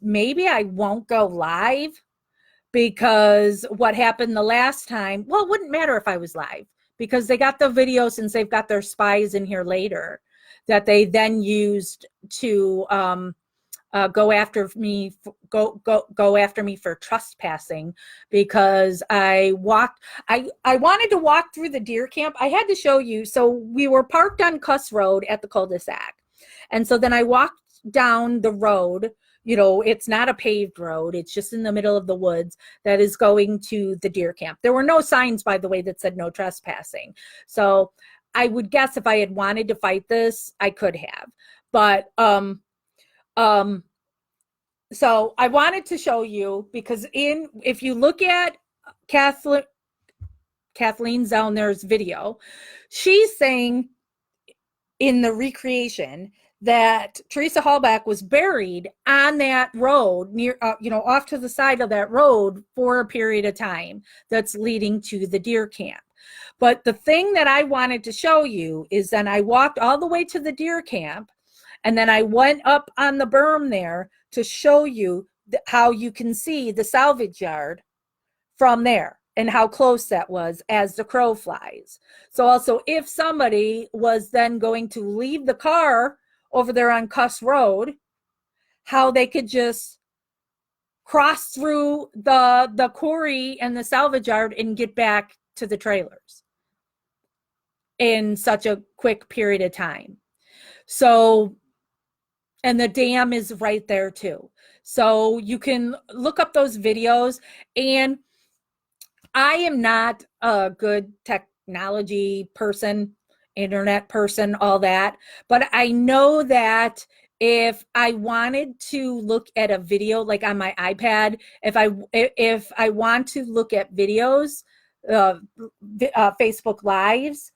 Maybe I won't go live because what happened the last time, well, it wouldn't matter if I was live because they got the video since they've got their spies in here later that they then used to go after me for trespassing because I wanted to walk through the deer camp. I had to show you. So we were parked on Cuss Road at the cul-de-sac. And so then I walked down the road. It's not a paved road. It's just in the middle of the woods that is going to the deer camp. There were no signs, by the way, that said no trespassing. So I would guess if I had wanted to fight this, I could have. But so I wanted to show you because if you look at Kathleen Zellner's video, she's saying in the recreation that Teresa Halbach was buried on that road near, off to the side of that road for a period of time that's leading to the deer camp. But the thing that I wanted to show you is then I walked all the way to the deer camp and then I went up on the berm there to show you how you can see the salvage yard from there and how close that was as the crow flies. So also if somebody was then going to leave the car over there on Cuss Road, how they could just cross through the quarry and the salvage yard and get back to the trailers in such a quick period of time. So, and the dam is right there too. So you can look up those videos, and I am not a good technology person, internet person, all that, but I know that if I wanted to look at a video like on my iPad, if I want to look at videos, Facebook Lives,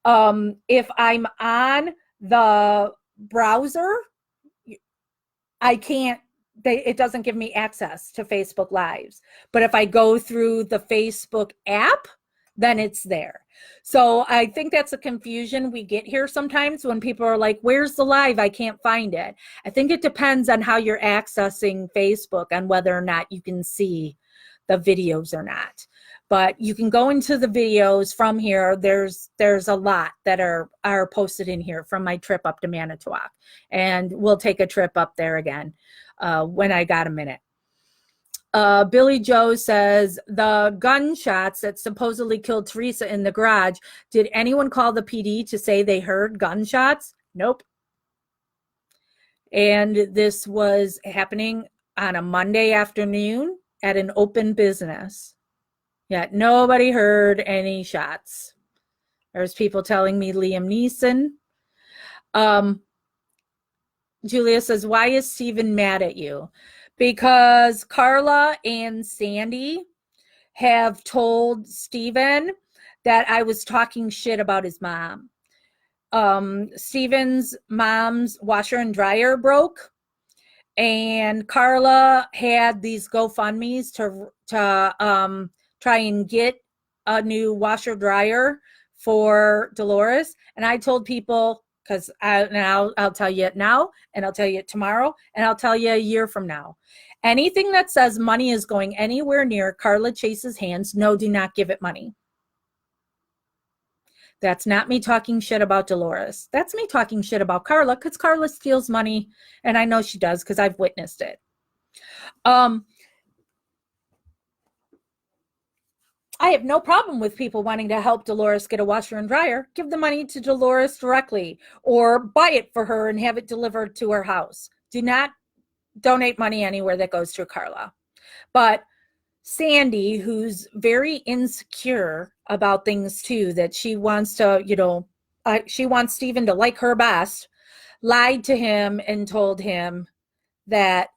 if I'm on the browser, I can't, it doesn't give me access to Facebook Lives. But if I go through the Facebook app, then it's there. So I think that's a confusion we get here sometimes when people are like, where's the live? I can't find it. I think it depends on how you're accessing Facebook and whether or not you can see the videos or not. But you can go into the videos from here. There's a lot that are posted in here from my trip up to Manitowoc. And we'll take a trip up there again when I got a minute. Billy Joe says the gunshots that supposedly killed Teresa in the garage. Did anyone call the PD to say they heard gunshots? Nope. And this was happening on a Monday afternoon at an open business. Yet nobody heard any shots. There's people telling me Liam Neeson. Julia says, why is Steven mad at you? Because Carla and Sandy have told Steven that I was talking shit about his mom. Steven's mom's washer and dryer broke, and Carla had these GoFundMes to try and get a new washer dryer for Dolores. And I told people, because I'll tell you it now, and I'll tell you it tomorrow, and I'll tell you a year from now. Anything that says money is going anywhere near Carla Chase's hands, no, do not give it money. That's not me talking shit about Dolores. That's me talking shit about Carla, because Carla steals money, and I know she does because I've witnessed it. I have no problem with people wanting to help Dolores get a washer and dryer. Give the money to Dolores directly, or buy it for her and have it delivered to her house. Do not donate money anywhere that goes through Carla. But Sandy, who's very insecure about things too, that she wants to, she wants Steven to like her best, lied to him and told him that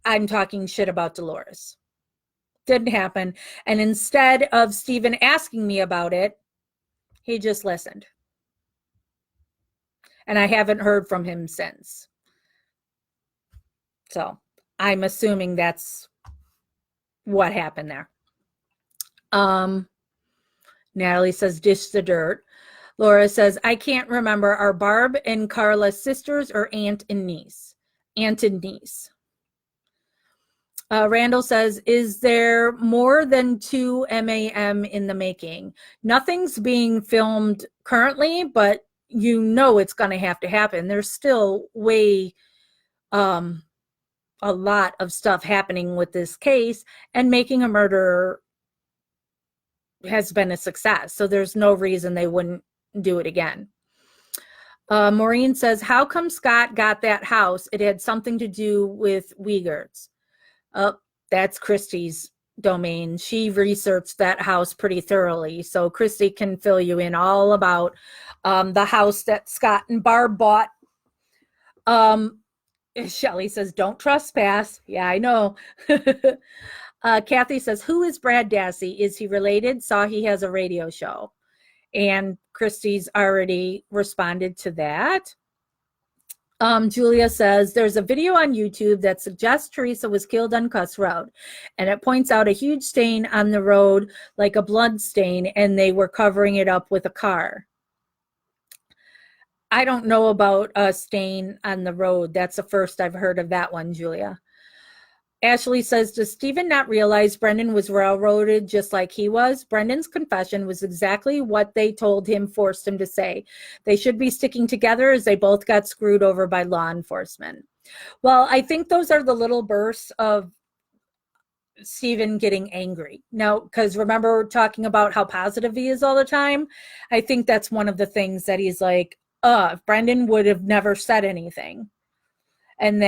I'm talking shit about Dolores. Didn't happen. And instead of Steven asking me about it, he just listened. And I haven't heard from him since. So I'm assuming that's what happened there. Natalie says, dish the dirt. Laura says, I can't remember. Are Barb and Carla sisters or aunt and niece? Aunt and niece. Randall says, is there more than 2 MAM in the making? Nothing's being filmed currently, but it's going to have to happen. There's still a lot of stuff happening with this case, and Making a Murderer has been a success. So there's no reason they wouldn't do it again. Maureen says, how come Scott got that house? It had something to do with Uyghurs. That's Christy's domain. She researched that house pretty thoroughly. So Christy can fill you in all about the house that Scott and Barb bought. Shelley says, don't trespass. Yeah, I know. Kathy says, who is Brad Dassey? Is he related? Saw he has a radio show. And Christy's already responded to that. Julia says, there's a video on YouTube that suggests Teresa was killed on Cuss Road, and it points out a huge stain on the road, like a blood stain, and they were covering it up with a car. I don't know about a stain on the road. That's the first I've heard of that one, Julia. Ashley says, does Steven not realize Brendan was railroaded just like he was? Brendan's confession was exactly what they told him, forced him to say. They should be sticking together as they both got screwed over by law enforcement. Well, I think those are the little bursts of Steven getting angry. Now, because remember we're talking about how positive he is all the time? I think that's one of the things that he's like, if Brendan would have never said anything. And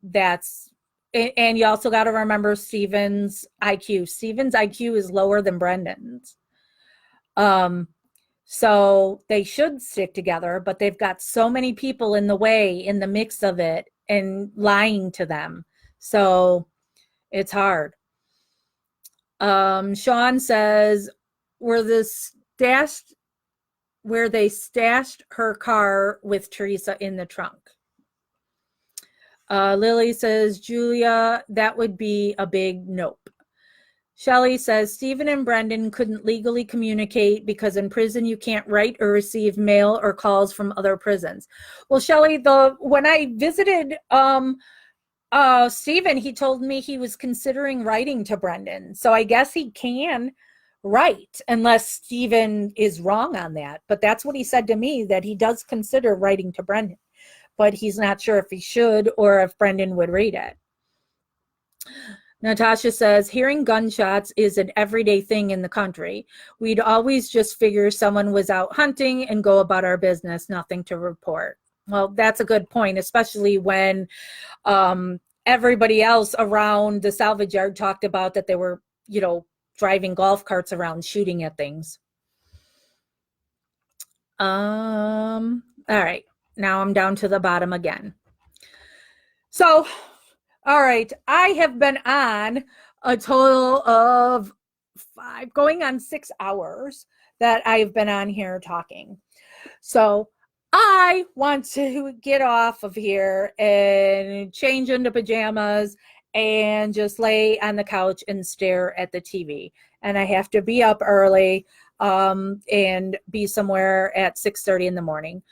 that's... And you also got to remember Steven's IQ. Steven's IQ is lower than Brendan's. So they should stick together, but they've got so many people in the way, in the mix of it, and lying to them. So it's hard. Sean says, where they stashed her car with Teresa in the trunk. Lily says, Julia, that would be a big nope. Shelley says, Steven and Brendan couldn't legally communicate because in prison you can't write or receive mail or calls from other prisons. Well, Shelley, when I visited Steven, he told me he was considering writing to Brendan. So I guess he can write, unless Steven is wrong on that. But that's what he said to me, that he does consider writing to Brendan. But he's not sure if he should or if Brendan would read it. Natasha says, hearing gunshots is an everyday thing in the country. We'd always just figure someone was out hunting and go about our business, nothing to report. Well, that's a good point, especially when everybody else around the salvage yard talked about that they were, driving golf carts around shooting at things. All right. Now I'm down to the bottom again. So, all right, I have been on a total of 5, going on 6 hours that I've been on here talking. So I want to get off of here and change into pajamas and just lay on the couch and stare at the TV. And I have to be up early and be somewhere at 6:30 in the morning.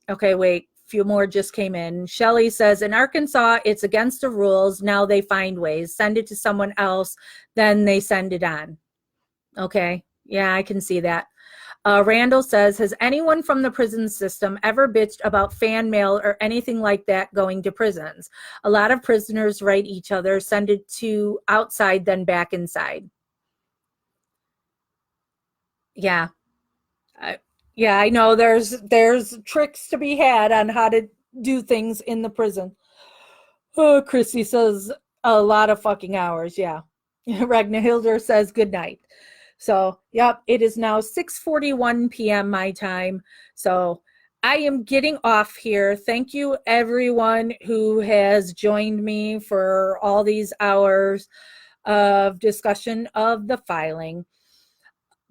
Okay, wait. Few more just came in. Shelly says, in Arkansas, it's against the rules. Now they find ways. Send it to someone else, then they send it on. Okay, yeah, I can see that. Randall says, has anyone from the prison system ever bitched about fan mail or anything like that going to prisons? A lot of prisoners write each other, send it to outside, then back inside. Yeah. Yeah, I know there's tricks to be had on how to do things in the prison. Oh, Chrissy says a lot of fucking hours. Yeah. Ragnar Hilder says good night. So, yep, it is now 6:41 p.m. my time. So I am getting off here. Thank you, everyone who has joined me for all these hours of discussion of the filing.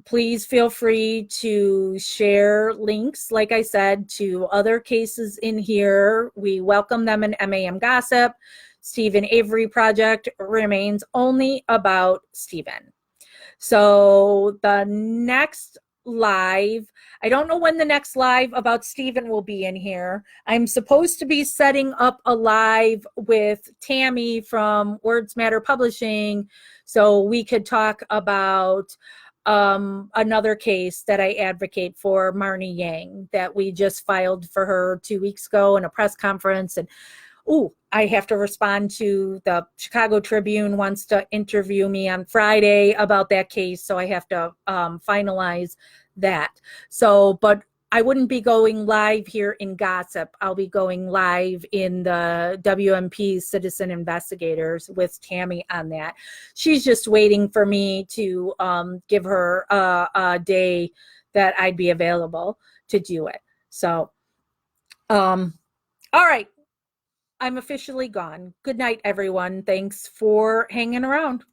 Please feel free to share links, like I said, to other cases in here. We welcome them in MAM Gossip. Stephen Avery Project remains only about Stephen. So the next live, I don't know when the next live about Stephen will be in here. I'm supposed to be setting up a live with Tammy from Words Matter Publishing so we could talk about another case that I advocate for, Marnie Yang, that we just filed for her 2 weeks ago in a press conference. And I have to respond to the Chicago Tribune wants to interview me on Friday about that case. So I have to finalize that. So, but I wouldn't be going live here in Gossip. I'll be going live in the WMP Citizen Investigators with Tammy on that. She's just waiting for me to give her a day that I'd be available to do it. So, all right. I'm officially gone. Good night, everyone. Thanks for hanging around.